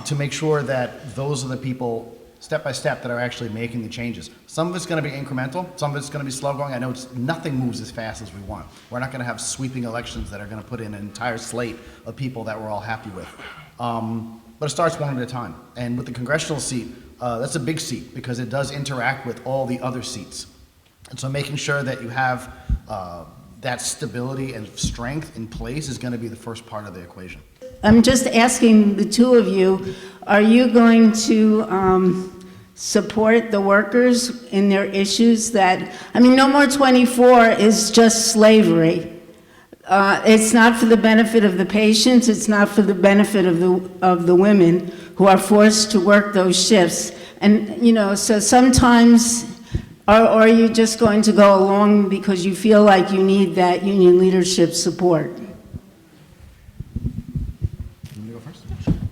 to make sure that those are the people, step by step, that are actually making the changes. Some of it's going to be incremental, some of it's going to be slow going. I know nothing moves as fast as we want. We're not going to have sweeping elections that are going to put in an entire slate of people that we're all happy with. But it starts one at a time. And with the congressional seat, that's a big seat because it does interact with all the other seats. And so making sure that you have that stability and strength in place is going to be the first part of the equation. I'm just asking the two of you, are you going to support the workers in their issues that, I mean, No More 24 is just slavery. It's not for the benefit of the patients, it's not for the benefit of the women who are forced to work those shifts. And, you know, so sometimes, or are you just going to go along because you feel like you need that union leadership support?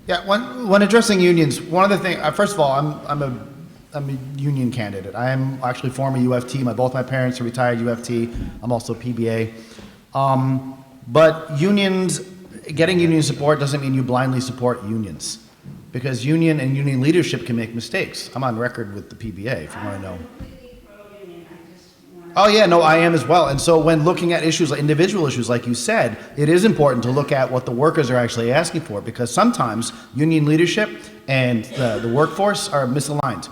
Yeah, when addressing unions, one of the things, first of all, I'm a union candidate. I am actually former UFT. Both my parents are retired UFT. I'm also PBA. But unions, getting union support doesn't mean you blindly support unions, because union and union leadership can make mistakes. I'm on record with the PBA, if you want to know. Oh yeah, no, I am as well. And so when looking at issues, like individual issues, like you said, it is important to look at what the workers are actually asking for, because sometimes union leadership and the workforce are misaligned,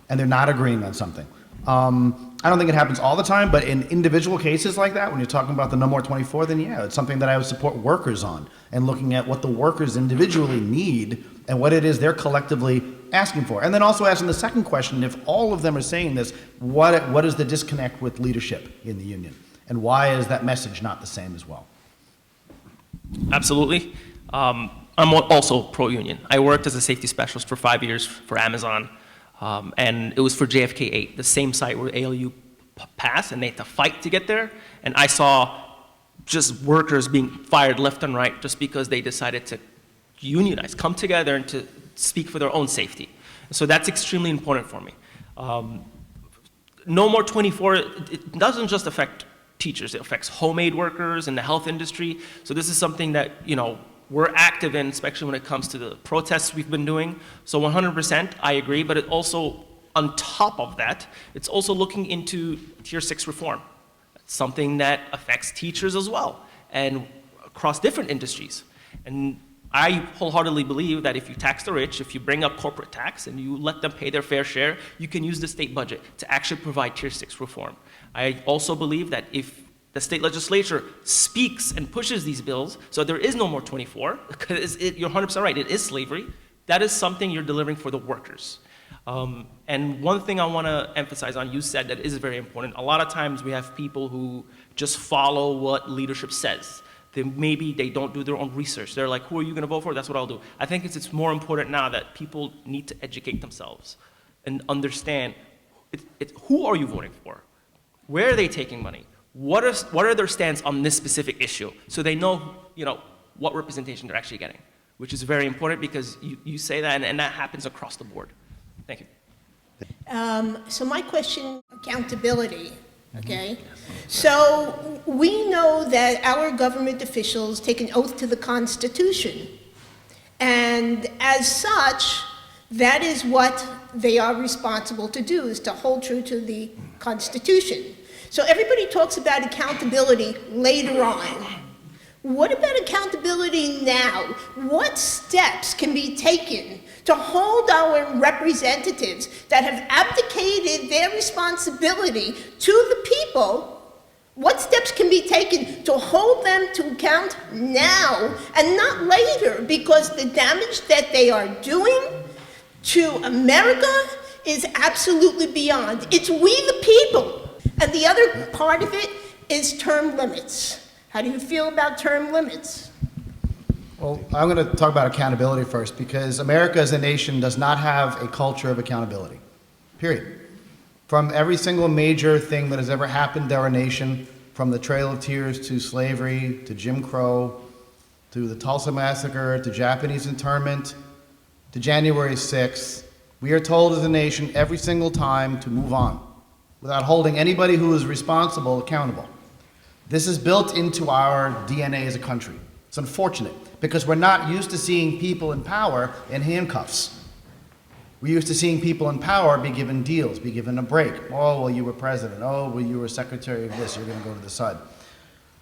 and they're not agreeing on something. I don't think it happens all the time, but in individual cases like that, when you're talking about the No More 24, then yeah, it's something that I would support workers on, and looking at what the workers individually need and what it is they're collectively asking for. And then also asking the second question, if all of them are saying this, what is the disconnect with leadership in the union? And why is that message not the same as well? Absolutely. I'm also pro-union. I worked as a safety specialist for 5 years for Amazon. And it was for JFK 8, the same site where ALU passed, and they had to fight to get there. And I saw just workers being fired left and right just because they decided to unionize, come together and to speak for their own safety. So that's extremely important for me. No More 24, it doesn't just affect teachers, it affects homemade workers in the health industry. So this is something that, you know, we're active in, especially when it comes to the protests we've been doing. So 100%, I agree, but it also, on top of that, it's also looking into Tier 6 reform. It's something that affects teachers as well, and across different industries. And I wholeheartedly believe that if you tax the rich, if you bring up corporate tax and you let them pay their fair share, you can use the state budget to actually provide Tier 6 reform. I also believe that if the state legislature speaks and pushes these bills, so there is No More 24, because you're 100% right, it is slavery. That is something you're delivering for the workers. And one thing I want to emphasize on, you said that is very important. A lot of times we have people who just follow what leadership says. Maybe they don't do their own research. They're like, who are you going to vote for? That's what I'll do. I think it's more important now that people need to educate themselves and understand who are you voting for? Where are they taking money? What are their stance on this specific issue, so they know, you know, what representation they're actually getting, which is very important, because you say that, and that happens across the board. Thank you. So my question, accountability, okay? So we know that our government officials take an oath to the Constitution, and as such, that is what they are responsible to do, is to hold true to the Constitution. So everybody talks about accountability later on. What about accountability now? What steps can be taken to hold our representatives that have abdicated their responsibility to the people? What steps can be taken to hold them to account now and not later? Because the damage that they are doing to America is absolutely beyond. It's we the people. And the other part of it is term limits. How do you feel about term limits? Well, I'm going to talk about accountability first, because America as a nation does not have a culture of accountability, period. From every single major thing that has ever happened to our nation, from the Trail of Tears to slavery to Jim Crow to the Tulsa Massacre to Japanese internment to January 6th, we are told as a nation every single time to move on without holding anybody who is responsible accountable. This is built into our DNA as a country. It's unfortunate because we're not used to seeing people in power in handcuffs. We're used to seeing people in power be given deals, be given a break. Oh, well, you were president. Oh, well, you were secretary of this. You're going to go to the side.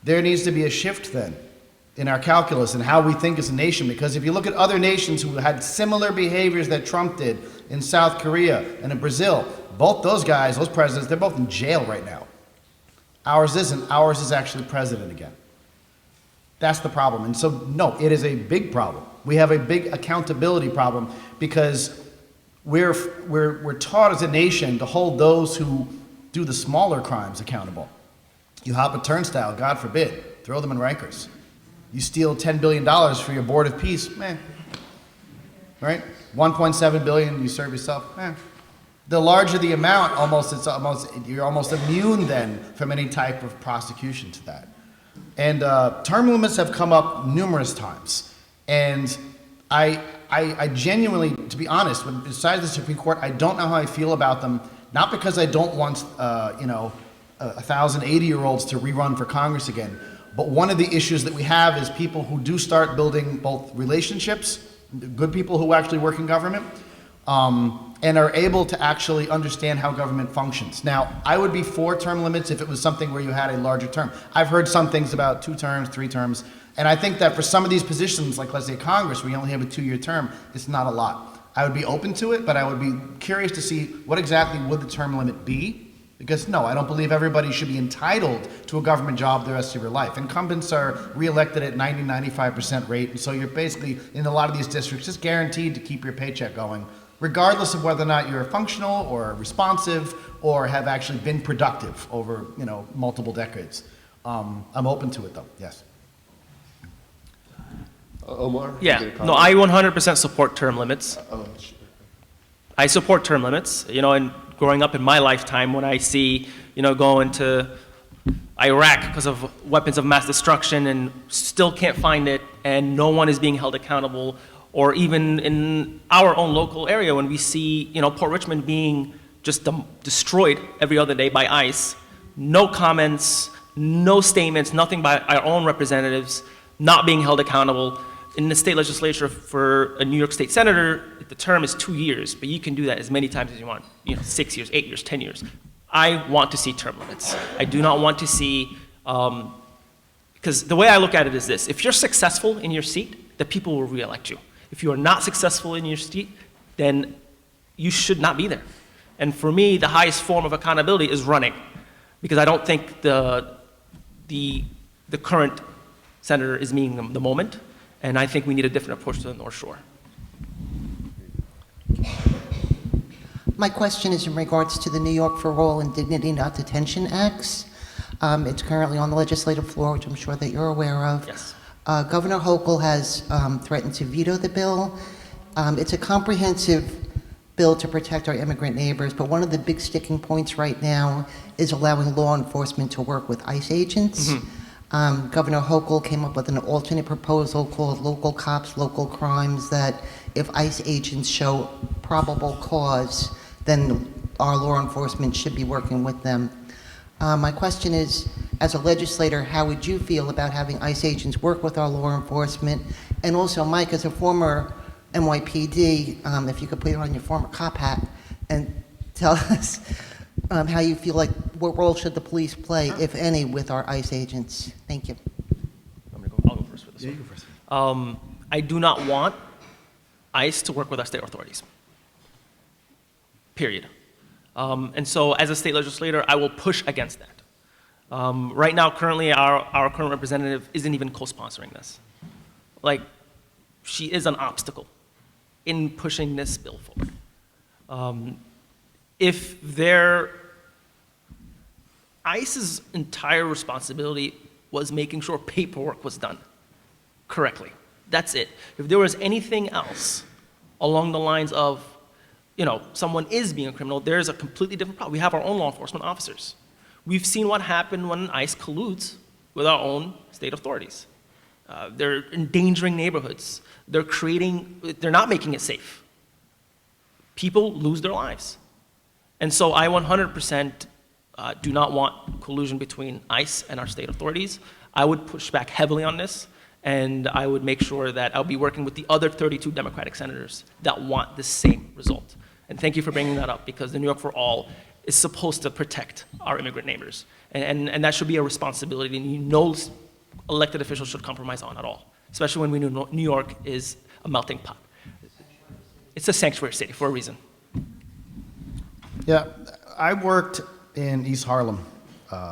There needs to be a shift then in our calculus and how we think as a nation, because if you look at other nations who had similar behaviors that Trump did in South Korea and in Brazil, both those guys, those presidents, they're both in jail right now. Ours isn't. Ours is actually president again. That's the problem. And so, no, it is a big problem. We have a big accountability problem because we're taught as a nation to hold those who do the smaller crimes accountable. You hop a turnstile, God forbid, throw them in Rikers. You steal $10 billion for your board of peace, right? 1.7 billion, you serve yourself, The larger the amount, you're almost immune then from any type of prosecution to that. And term limits have come up numerous times. And I genuinely, to be honest, besides the Supreme Court, I don't know how I feel about them, not because I don't want, 1,000 80-year-olds to rerun for Congress again, but one of the issues that we have is people who do start building both relationships, good people who actually work in government, and are able to actually understand how government functions. Now, I would be for term limits if it was something where you had a larger term. I've heard some things about 2 terms, 3 terms, and I think that for some of these positions, like let's say Congress, where you only have a 2-year term, it's not a lot. I would be open to it, but I would be curious to see what exactly would the term limit be, because no, I don't believe everybody should be entitled to a government job the rest of your life. Incumbents are reelected at 90-95% rate, and so you're basically, in a lot of these districts, just guaranteed to keep your paycheck going, regardless of whether or not you're functional or responsive or have actually been productive over, multiple decades. I'm open to it though, yes. Omar? Yeah, no, I 100% support term limits. I support term limits, and growing up in my lifetime when I see, going to Iraq because of weapons of mass destruction and still can't find it and no one is being held accountable, or even in our own local area when we see, Port Richmond being just destroyed every other day by ICE, no comments, no statements, nothing by our own representatives, not being held accountable. In the state legislature for a New York State senator, the term is 2 years, but you can do that as many times as you want, 6 years, 8 years, 10 years. I want to see term limits. I do not want to see, because the way I look at it is this: if you're successful in your seat, the people will reelect you. If you are not successful in your seat, then you should not be there. And for me, the highest form of accountability is running, because I don't think the current senator is meeting the moment. And I think we need a different approach to the North Shore. My question is in regards to the New York for All and Dignity Not Detention Acts. It's currently on the legislative floor, which I'm sure that you're aware of. Yes. Governor Hochul has threatened to veto the bill. It's a comprehensive bill to protect our immigrant neighbors, but one of the big sticking points right now is allowing law enforcement to work with ICE agents. Mm-hmm. Governor Hochul came up with an alternate proposal called Local Cops, Local Crimes, that if ICE agents show probable cause, then our law enforcement should be working with them. My question is, as a legislator, how would you feel about having ICE agents work with our law enforcement? And also, Mike, as a former NYPD, if you could put on your former cop hat and tell us how you feel like, what role should the police play, if any, with our ICE agents? Thank you. I'll go first for this one. You go first. I do not want ICE to work with our state authorities. Period. And so as a state legislator, I will push against that. Right now, currently, our current representative isn't even co-sponsoring this. She is an obstacle in pushing this bill forward. If ICE's entire responsibility was making sure paperwork was done correctly. That's it. If there was anything else along the lines of, someone is being a criminal, there's a completely different problem. We have our own law enforcement officers. We've seen what happened when ICE colludes with our own state authorities. They're endangering neighborhoods. They're not making it safe. People lose their lives. And so I 100% do not want collusion between ICE and our state authorities. I would push back heavily on this, and I would make sure that I'll be working with the other 32 Democratic senators that want the same result. And thank you for bringing that up, because the New York for All is supposed to protect our immigrant neighbors. And that should be a responsibility, and no elected officials should compromise on at all, especially when we know New York is a melting pot. It's a sanctuary city for a reason. Yeah, I worked in East Harlem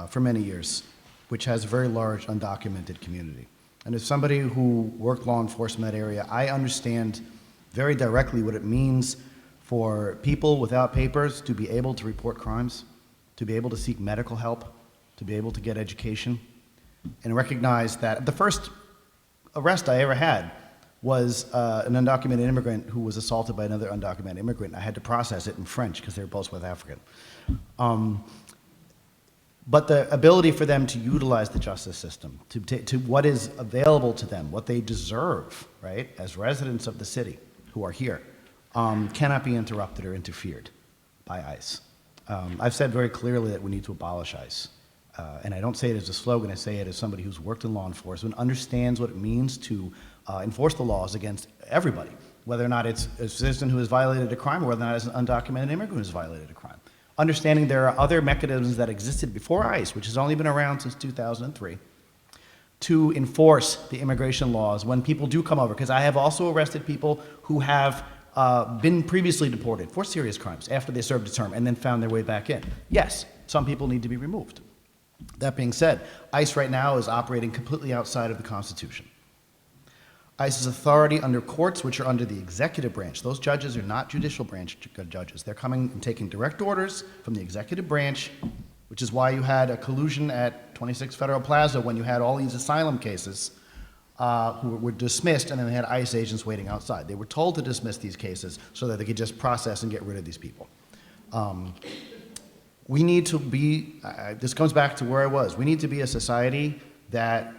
for many years, which has a very large undocumented community. And as somebody who worked law enforcement in that area, I understand very directly what it means for people without papers to be able to report crimes, to be able to seek medical help, to be able to get education, and recognize that the first arrest I ever had was an undocumented immigrant who was assaulted by another undocumented immigrant. I had to process it in French because they were both West African. But the ability for them to utilize the justice system, to what is available to them, what they deserve, right, as residents of the city who are here, cannot be interrupted or interfered by ICE. I've said very clearly that we need to abolish ICE. And I don't say it as a slogan, I say it as somebody who's worked in law enforcement, understands what it means to enforce the laws against everybody, whether or not it's a citizen who has violated a crime or whether or not it's an undocumented immigrant who has violated a crime. Understanding there are other mechanisms that existed before ICE, which has only been around since 2003, to enforce the immigration laws when people do come over. Because I have also arrested people who have been previously deported for serious crimes after they served a term and then found their way back in. Yes, some people need to be removed. That being said, ICE right now is operating completely outside of the Constitution. ICE's authority under courts, which are under the executive branch. Those judges are not judicial branch judges. They're coming and taking direct orders from the executive branch, which is why you had a collusion at 26 Federal Plaza when you had all these asylum cases who were dismissed, and then they had ICE agents waiting outside. They were told to dismiss these cases so that they could just process and get rid of these people. We need to be, this comes back to where I was, we need to be a society that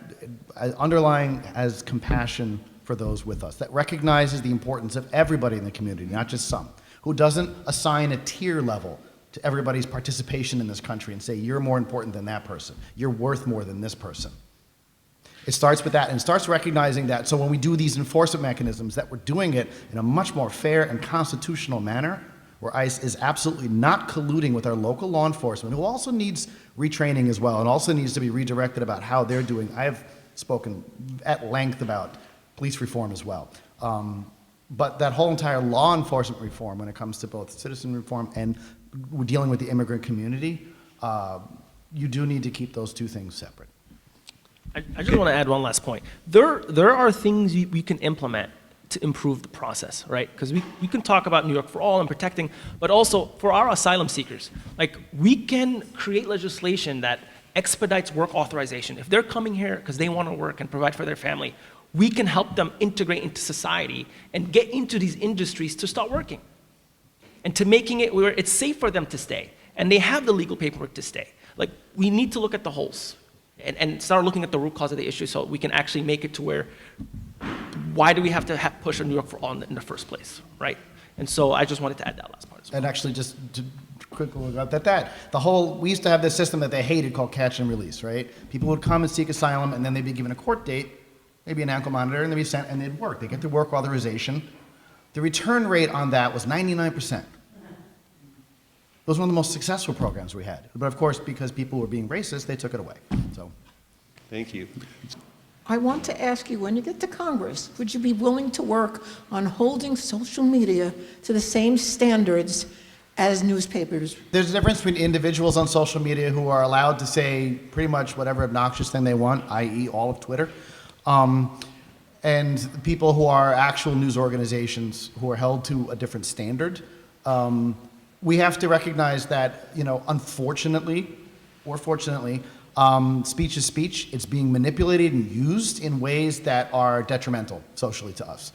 underlying has compassion for those with us, that recognizes the importance of everybody in the community, not just some, who doesn't assign a tier level to everybody's participation in this country and say, you're more important than that person, you're worth more than this person. It starts with that, and it starts recognizing that, so when we do these enforcement mechanisms, that we're doing it in a much more fair and constitutional manner, where ICE is absolutely not colluding with our local law enforcement, who also needs retraining as well, and also needs to be redirected about how they're doing. I have spoken at length about police reform as well. But that whole entire law enforcement reform, when it comes to both citizen reform and dealing with the immigrant community, you do need to keep those two things separate. I just want to add one last point. There are things we can implement to improve the process, right? Because we can talk about New York for All and protecting, but also for our asylum seekers. Like, we can create legislation that expedites work authorization. If they're coming here because they want to work and provide for their family, we can help them integrate into society and get into these industries to start working. And to making it where it's safe for them to stay. And they have the legal paperwork to stay. Like, we need to look at the holes and start looking at the root cause of the issue so we can actually make it to where, why do we have to push a New York for All in the first place, right? And so I just wanted to add that last part as well. And actually, just to quickly about we used to have this system that they hated called catch and release, right? People would come and seek asylum, and then they'd be given a court date, maybe an ankle monitor, and they'd be sent, and they'd work. They get their work authorization. The return rate on that was 99%. It was one of the most successful programs we had. But of course, because people were being racist, they took it away. So, Thank you. I want to ask you, when you get to Congress, would you be willing to work on holding social media to the same standards as newspapers? there's a difference between individuals on social media who are allowed to say pretty much whatever obnoxious thing they want, i.e. all of Twitter, and people who are actual news organizations who are held to a different standard. We have to recognize that, unfortunately or fortunately, Speech is speech. It's being manipulated and used in ways that are detrimental socially to us.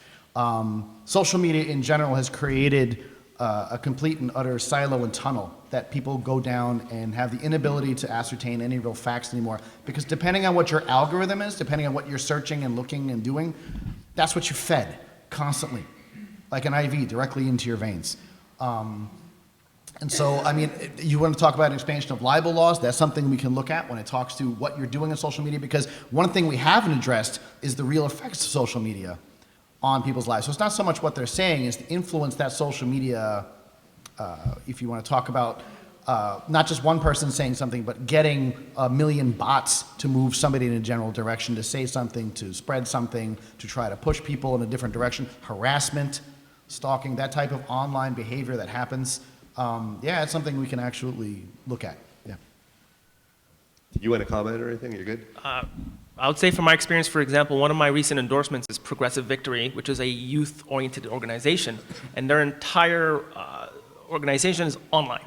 Social media in general has created a complete and utter silo and tunnel that people go down and have the inability to ascertain any real facts anymore. Because depending on what your algorithm is, depending on what you're searching and looking and doing, that's what you're fed constantly, like an IV directly into your veins. And so, I mean, you want to talk about an expansion of libel laws, that's something we can look at when it talks to what you're doing on social media, because one thing we haven't addressed is the real effects of social media on people's lives. So it's not so much what they're saying, it's the influence that social media, if you want to talk about not just one person saying something, but getting a million bots to move somebody in a general direction, to say something, to spread something, to try to push people in a different direction, harassment, stalking, that type of online behavior that happens. Yeah, it's something we can actually look at. Yeah. You want to comment or anything? You're good? I would say from my experience, for example, one of my recent endorsements is Progressive Victory, which is a youth-oriented organization, and their entire organization is online.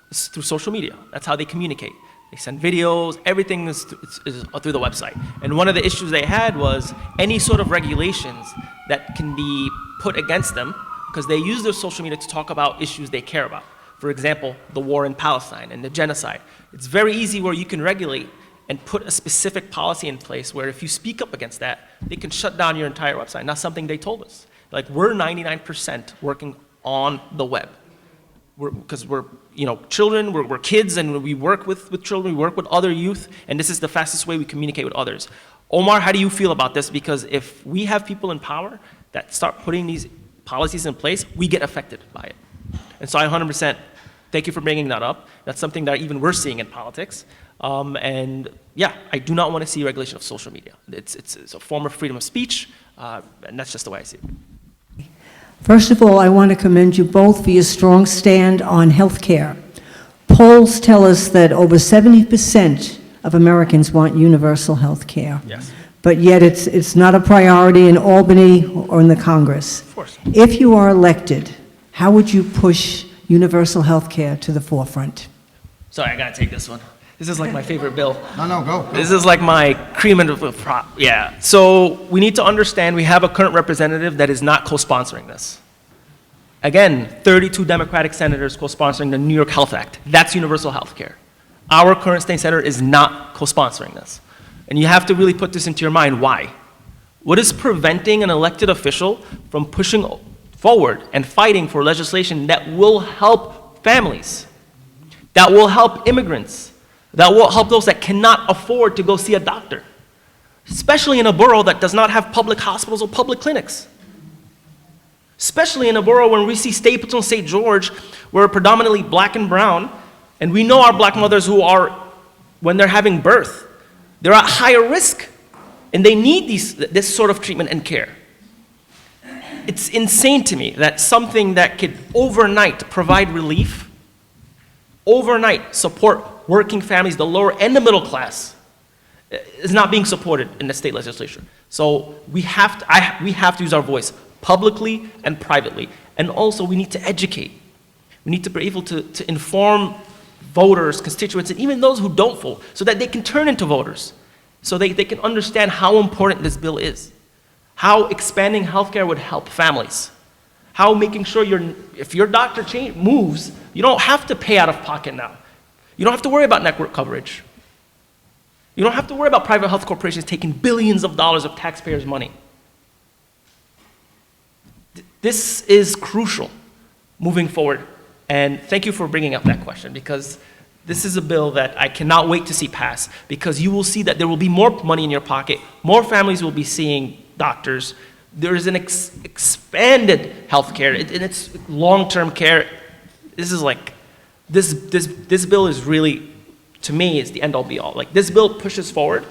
It's through social media. That's how they communicate. They send videos, everything is through the website. And one of the issues they had was any sort of regulations that can be put against them, because they use their social media to talk about issues they care about. For example, the war in Palestine and the genocide. It's very easy where you can regulate and put a specific policy in place where if you speak up against that, they can shut down your entire website. And that's something they told us. Like, we're 99% working on the web. Because we're children, we're kids, and we work with children, we work with other youth, and this is the fastest way we communicate with others. Omar, how do you feel about this? Because if we have people in power that start putting these policies in place, we get affected by it. And so I 100% thank you for bringing that up. That's something that even we're seeing in politics. And yeah, I do not want to see regulation of social media. It's a form of freedom of speech, and that's just the way I see it. First of all, I want to commend you both for your strong stand on health care. Polls tell us that over 70% of Americans want universal health care. Yes. But yet it's not a priority in Albany or in the Congress. Of course. If you are elected, how would you push universal health care to the forefront? Sorry, I gotta take this one. This is like my favorite bill. No, go. This is like my cream of the crop. Yeah. So we need to understand we have a current representative that is not co-sponsoring this. Again, 32 Democratic senators co-sponsoring the New York Health Act. That's universal health care. Our current state senator is not co-sponsoring this. And you have to really put this into your mind. Why? What is preventing an elected official from pushing forward and fighting for legislation that will help families, that will help immigrants, that will help those that cannot afford to go see a doctor, especially in a borough that does not have public hospitals or public clinics? Especially in a borough when we see Stapleton, St. George, we're predominantly black and brown, and we know our black mothers who are, when they're having birth, they're at higher risk, and they need this sort of treatment and care. It's insane to me that something that could overnight provide relief, overnight support working families, the lower and the middle class, is not being supported in the state legislature. So we have to use our voice publicly and privately. And also we need to educate. We need to be able to inform voters, constituents, and even those who don't vote, so that they can turn into voters, so they can understand how important this bill is, how expanding healthcare would help families, how making sure if your doctor moves, you don't have to pay out of pocket now. You don't have to worry about network coverage. You don't have to worry about private health corporations taking billions of dollars of taxpayers' money. This is crucial moving forward. And thank you for bringing up that question, because this is a bill that I cannot wait to see pass, because you will see that there will be more money in your pocket, more families will be seeing doctors, there is an expanded health care, and it's long-term care. This is like, this bill is really, to me, is the end-all be-all. Like, this bill pushes forward,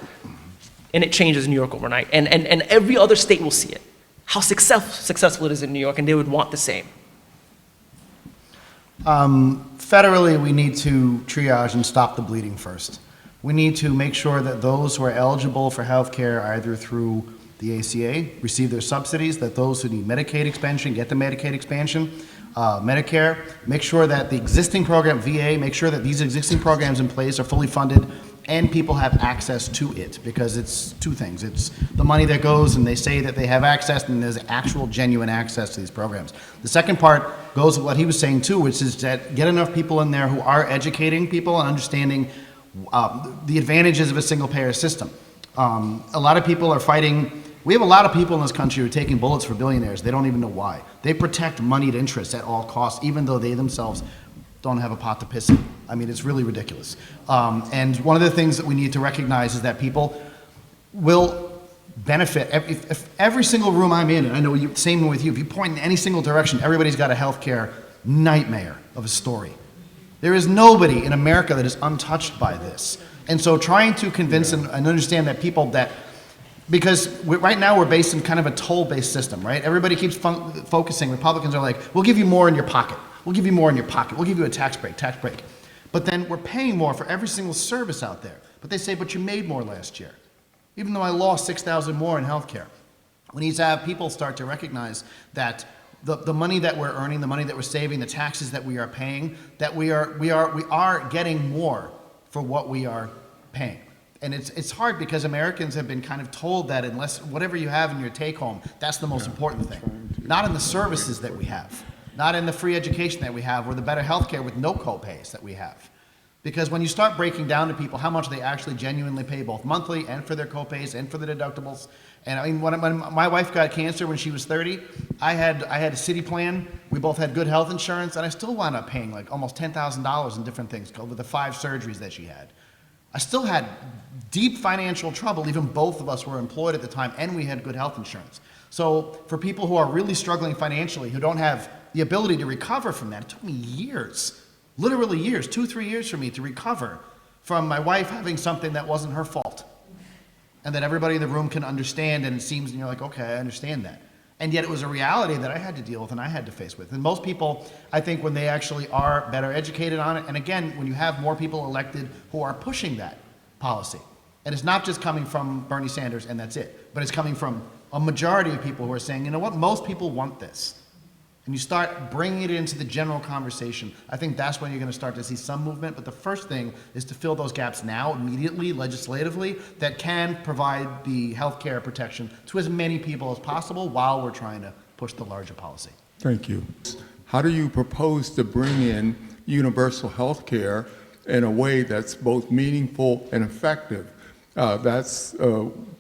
and it changes New York overnight, and every other state will see it, how successful it is in New York, and they would want the same. Federally, we need to triage and stop the bleeding first. We need to make sure that those who are eligible for health care, either through the ACA, receive their subsidies, that those who need Medicaid expansion get the Medicaid expansion, Medicare, make sure that the existing program, VA, make sure that these existing programs in place are fully funded and people have access to it, because it's two things. It's the money that goes and they say that they have access, and there's actual genuine access to these programs. The second part goes with what he was saying too, which is that get enough people in there who are educating people and understanding the advantages of a single payer system. A lot of people are fighting. We have a lot of people in this country who are taking bullets for billionaires. They don't even know why. They protect moneyed interests at all costs, even though they themselves don't have a pot to piss in. I mean, it's really ridiculous. And one of the things that we need to recognize is that people will benefit. If every single room I'm in, and I know you, same with you, if you point in any single direction, everybody's got a healthcare nightmare of a story. There is nobody in America that is untouched by this. And so trying to convince and understand that people that, because right now we're based in kind of a toll-based system, right? Everybody keeps focusing, Republicans are like, we'll give you more in your pocket. We'll give you more in your pocket. We'll give you a tax break. But then we're paying more for every single service out there. But they say, but you made more last year. Even though I lost $6,000 more in healthcare. We need to have people start to recognize that the money that we're earning, the money that we're saving, the taxes that we are paying, that we are getting more for what we are paying. And it's hard because Americans have been kind of told that unless whatever you have in your take home, that's the most important thing. Not in the services that we have. Not in the free education that we have or the better healthcare with no co-pays that we have. Because when you start breaking down to people how much they actually genuinely pay both monthly and for their co-pays and for the deductibles. And I mean, when my wife got cancer when she was 30, I had a city plan. We both had good health insurance, and I still wound up paying like almost $10,000 in different things over the 5 surgeries that she had. I still had deep financial trouble, even both of us were employed at the time, and we had good health insurance. So for people who are really struggling financially, who don't have the ability to recover from that, it took me years, literally years, 2-3 years for me to recover from my wife having something that wasn't her fault. And that everybody in the room can understand, and it seems, and you're like, okay, I understand that. And yet it was a reality that I had to deal with and I had to face with. And most people, I think, when they actually are better educated on it, and again, when you have more people elected who are pushing that policy, and it's not just coming from Bernie Sanders and that's it, but it's coming from a majority of people who are saying, you know what, most people want this. And you start bringing it into the general conversation, I think that's when you're going to start to see some movement. But the first thing is to fill those gaps now, immediately, legislatively, that can provide the health care protection to as many people as possible while we're trying to push the larger policy. Thank you. How do you propose to bring in universal health care in a way that's both meaningful and effective? That's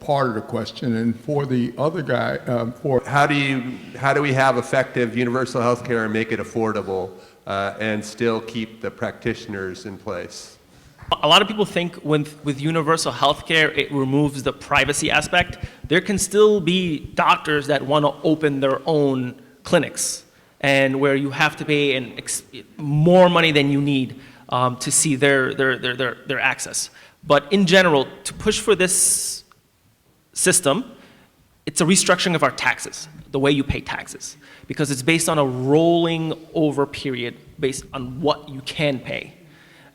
part of the question. And for the other guy, How do we have effective universal health care and make it affordable and still keep the practitioners in place? A lot of people think with universal health care, it removes the privacy aspect. There can still be doctors that want to open their own clinics, and where you have to pay more money than you need to see their access. But in general, to push for this system, it's a restructuring of our taxes, the way you pay taxes, because it's based on a rolling over period based on what you can pay.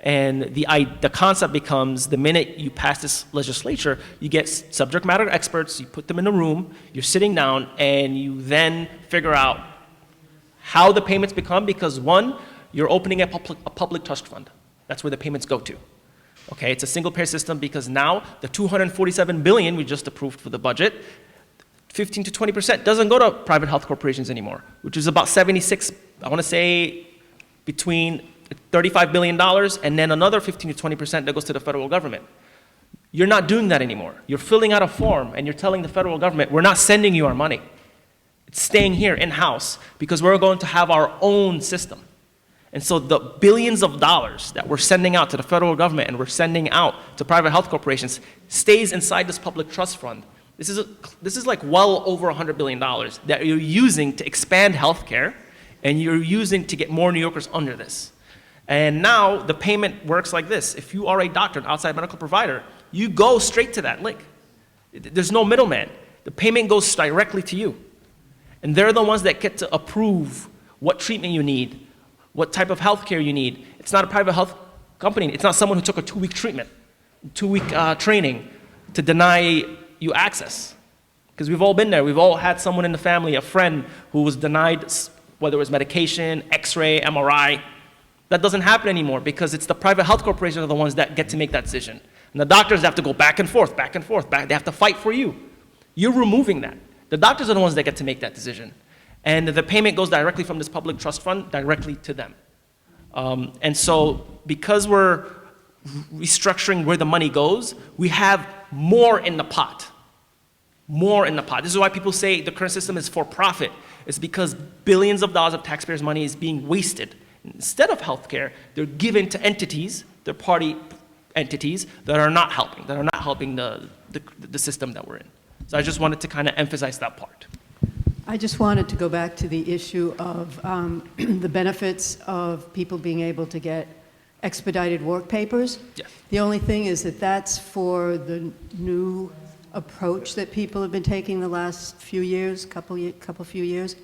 And the concept becomes, the minute you pass this legislature, you get subject matter experts, you put them in a room, you're sitting down, and you then figure out how the payments become, because one, you're opening a public trust fund. That's where the payments go to. Okay, it's a single payer system because now the $247 billion we just approved for the budget, 15 to 20% doesn't go to private health corporations anymore, which is about 76, I want to say between $35 billion and then another 15 to 20% that goes to the federal government. You're not doing that anymore. You're filling out a form and you're telling the federal government, we're not sending you our money. It's staying here in-house because we're going to have our own system. And so the billions of dollars that we're sending out to the federal government and we're sending out to private health corporations stays inside this public trust fund. This is like well over $100 billion that you're using to expand healthcare, and you're using to get more New Yorkers under this. And now the payment works like this. If you are a doctor, an outside medical provider, you go straight to that link. There's no middleman. The payment goes directly to you. And they're the ones that get to approve what treatment you need, what type of health care you need. It's not a private health company. It's not someone who took a 2-week treatment, 2-week training to deny you access. Because we've all been there. We've all had someone in the family, a friend, who was denied, whether it was medication, x-ray, MRI. That doesn't happen anymore because it's the private health corporations are the ones that get to make that decision. And the doctors have to go back and forth, back and forth, they have to fight for you. You're removing that. The doctors are the ones that get to make that decision. And the payment goes directly from this public trust fund directly to them. And so because we're restructuring where the money goes, we have more in the pot. More in the pot. This is why people say the current system is for profit. It's because billions of dollars of taxpayers' money is being wasted. Instead of healthcare, they're given to entities, third-party entities, that are not helping the system that we're in. So I just wanted to kind of emphasize that part. I just wanted to go back to the issue of the benefits of people being able to get expedited work papers. Yes. The only thing is that that's for the new approach that people have been taking the last few years, few years,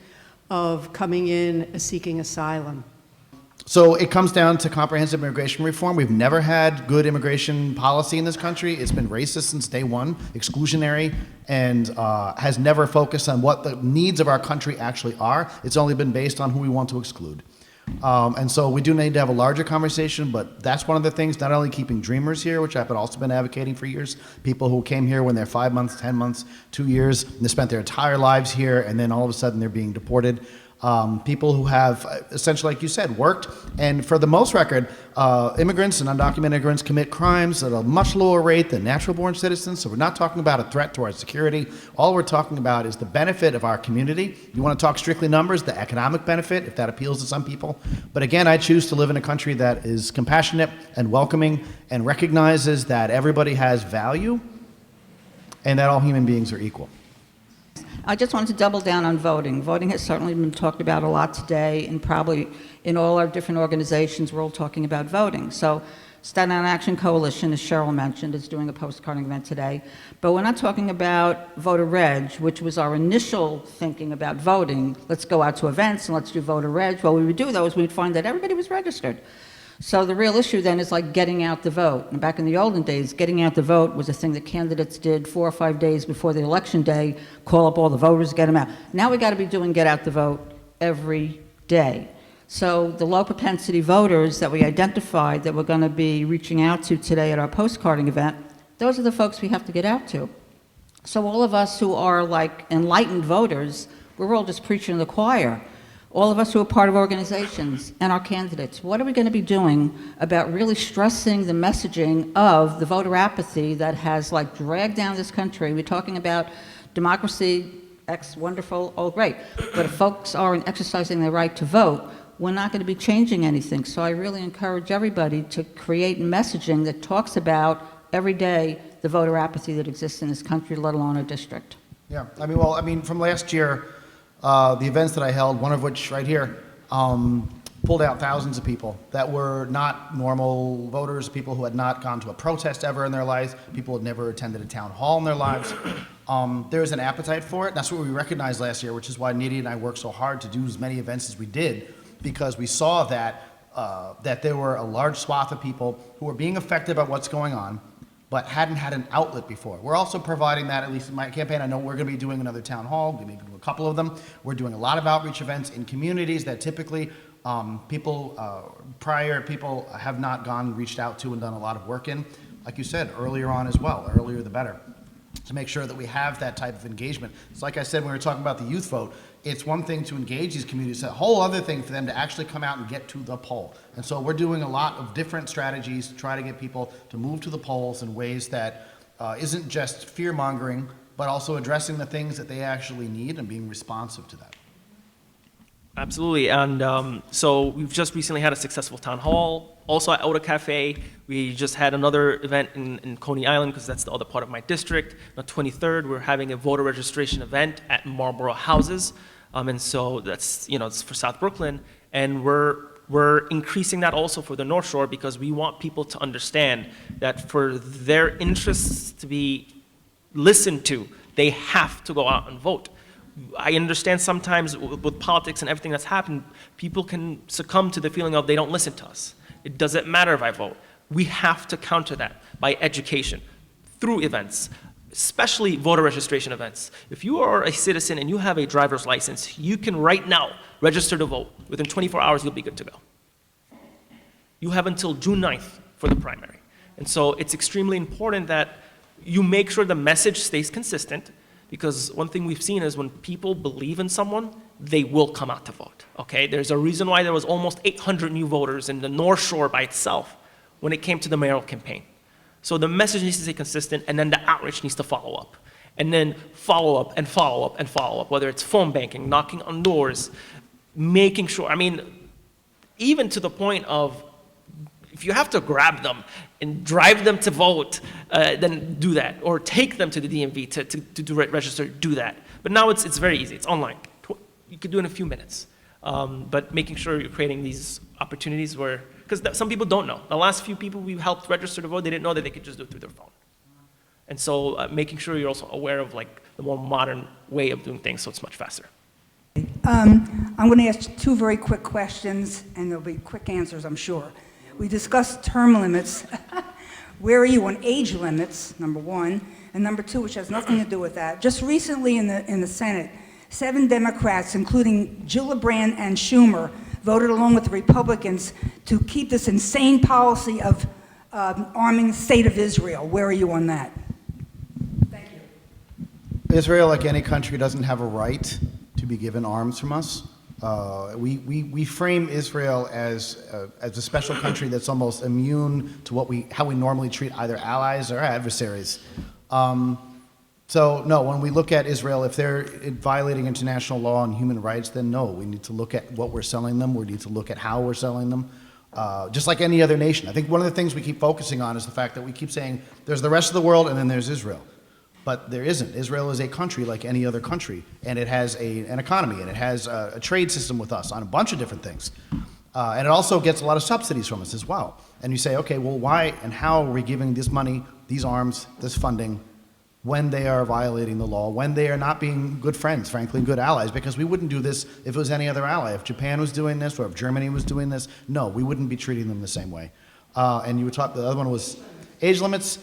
of coming in seeking asylum. So it comes down to comprehensive immigration reform. We've never had good immigration policy in this country. It's been racist since day one, exclusionary, and has never focused on what the needs of our country actually are. It's only been based on who we want to exclude. And so we do need to have a larger conversation, but that's one of the things, not only keeping dreamers here, which I've also been advocating for years, people who came here when they're 5 months, 10 months, 2 years, and they spent their entire lives here, and then all of a sudden they're being deported. People who have, essentially, like you said, worked, and for the most record, immigrants and undocumented immigrants commit crimes at a much lower rate than natural-born citizens, so we're not talking about a threat to our security. All we're talking about is the benefit of our community. You want to talk strictly numbers, the economic benefit, if that appeals to some people. But again, I choose to live in a country that is compassionate and welcoming and recognizes that everybody has value and that all human beings are equal. I just wanted to double down on voting. Voting has certainly been talked about a lot today, and probably in all our different organizations, we're all talking about voting. So Staten Island Action Coalition, as Cheryl mentioned, is doing a postcarding event today. But we're not talking about voter reg, which was our initial thinking about voting. Let's go out to events and let's do voter reg. Well, we would do those, we'd find that everybody was registered. So the real issue then is like getting out the vote. And back in the olden days, getting out the vote was a thing that candidates did 4 or 5 days before the election day, call up all the voters, get them out. Now we got to be doing get out the vote every day. So the low propensity voters that we identified that we're going to be reaching out to today at our postcarding event, those are the folks we have to get out to. So all of us who are like enlightened voters, we're all just preaching to the choir. All of us who are part of organizations and our candidates, what are we going to be doing about really stressing the messaging of the voter apathy that has like dragged down this country? We're talking about democracy, wonderful, oh great. But if folks aren't exercising their right to vote, we're not going to be changing anything. So I really encourage everybody to create messaging that talks about every day the voter apathy that exists in this country, let alone our district. Yeah, I mean, from last year, the events that I held, one of which right here, pulled out thousands of people that were not normal voters, people who had not gone to a protest ever in their lives, people who had never attended a town hall in their lives. There's an appetite for it. That's what we recognized last year, which is why Nidhi and I worked so hard to do as many events as we did, because we saw that, that there were a large swath of people who were being affected by what's going on, but hadn't had an outlet before. We're also providing that, at least in my campaign. I know we're going to be doing another town hall, we're going to do a couple of them. We're doing a lot of outreach events in communities that typically people have not gone, reached out to and done a lot of work in. Like you said, earlier on as well, earlier the better, to make sure that we have that type of engagement. It's like I said when we were talking about the youth vote, it's one thing to engage these communities, it's a whole other thing for them to actually come out and get to the poll. And so we're doing a lot of different strategies to try to get people to move to the polls in ways that isn't just fear-mongering, but also addressing the things that they actually need and being responsive to that. Absolutely, and so we've just recently had a successful town hall. Also at Oda Cafe, we just had another event in Coney Island, because that's the other part of my district. On the 23rd, we're having a voter registration event at Marlboro Houses, and so that's, it's for South Brooklyn, and we're increasing that also for the North Shore, because we want people to understand that for their interests to be listened to, they have to go out and vote. I understand sometimes with politics and everything that's happened, people can succumb to the feeling of they don't listen to us. It doesn't matter if I vote. We have to counter that by education, through events, especially voter registration events. If you are a citizen and you have a driver's license, you can right now register to vote. Within 24 hours, you'll be good to go. You have until June 9th for the primary. And so it's extremely important that you make sure the message stays consistent, because one thing we've seen is when people believe in someone, they will come out to vote, okay? There's a reason why there was almost 800 new voters in the North Shore by itself when it came to the mayoral campaign. So the message needs to stay consistent, and then the outreach needs to follow up. And then follow up and follow up and follow up, whether it's phone banking, knocking on doors, making sure, I mean, even to the point of, if you have to grab them and drive them to vote, then do that. Or take them to the DMV to register, do that. But now it's very easy, it's online. You can do it in a few minutes. But making sure you're creating these opportunities where, because some people don't know. The last few people we helped register to vote, they didn't know that they could just do it through their phone. And so making sure you're also aware of like the more modern way of doing things so it's much faster. I'm going to ask two very quick questions, and there'll be quick answers, I'm sure. We discussed term limits. Where are you on age limits, number one? And number two, which has nothing to do with that. Just recently in the Senate, 7 Democrats, including Gillibrand and Schumer, voted along with the Republicans to keep this insane policy of arming the state of Israel. Where are you on that? Israel, like any country, doesn't have a right to be given arms from us. We frame Israel as a special country that's almost immune to how we normally treat either allies or adversaries. So no, when we look at Israel, if they're violating international law and human rights, then no, we need to look at what we're selling them. We need to look at how we're selling them. Just like any other nation. I think one of the things we keep focusing on is the fact that we keep saying there's the rest of the world and then there's Israel. But there isn't. Israel is a country like any other country, and it has an economy, and it has a trade system with us on a bunch of different things. And it also gets a lot of subsidies from us as well. And you say, okay, well, why and how are we giving this money, these arms, this funding, when they are violating the law, when they are not being good friends, frankly, good allies? Because we wouldn't do this if it was any other ally. If Japan was doing this, or if Germany was doing this, no, we wouldn't be treating them the same way. And you were talking, the other one was age limits.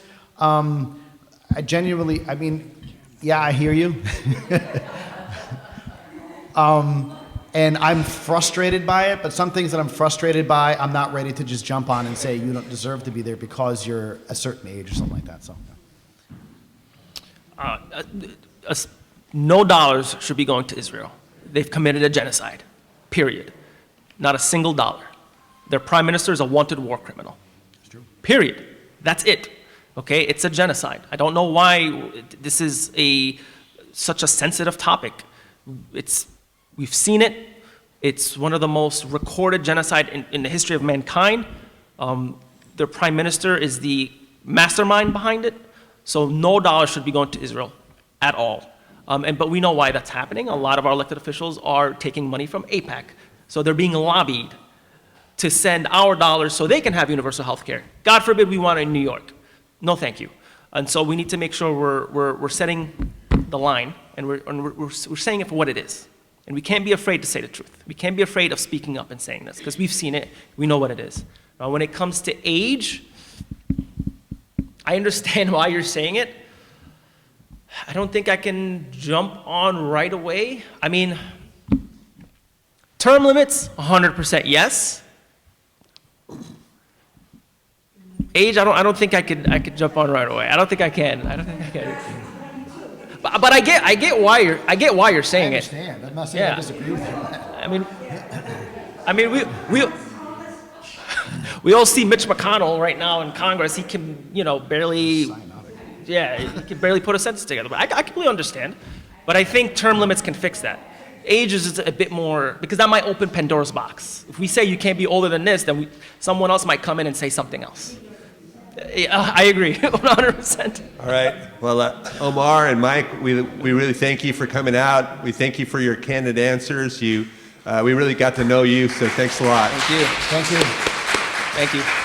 I genuinely, I mean, yeah, I hear you. And I'm frustrated by it, but some things that I'm frustrated by, I'm not ready to just jump on and say you don't deserve to be there because you're a certain age or something like that. So, no dollars should be going to Israel. They've committed a genocide, period. Not a single dollar. Their prime minister is a wanted war criminal. That's true. Period. That's it. Okay, it's a genocide. I don't know why this is such a sensitive topic. We've seen it. It's one of the most recorded genocide in the history of mankind. Their prime minister is the mastermind behind it. So no dollar should be going to Israel at all. But we know why that's happening. A lot of our elected officials are taking money from AIPAC. So they're being lobbied to send our dollars so they can have universal health care. God forbid we want it in New York. No, thank you. And so we need to make sure we're setting the line, and we're saying it for what it is. And we can't be afraid to say the truth. We can't be afraid of speaking up and saying this, because we've seen it. We know what it is. Now, when it comes to age, I understand why you're saying it. I don't think I can jump on right away. I mean, term limits, 100% yes. Age, I don't think I could jump on right away. I don't think I can. But I get why you're saying it. I understand. I'm not saying I disagree with you. I mean, we all see Mitch McConnell right now in Congress. He can, barely, he can barely put a sentence together. But I completely understand. But I think term limits can fix that. Age is a bit more, because that might open Pandora's box. If we say you can't be older than this, then someone else might come in and say something else. I agree, 100%. All right. Well, Omar and Mike, we really thank you for coming out. We thank you for your candid answers. We really got to know you, so thanks a lot. Thank you. Thank you. Thank you.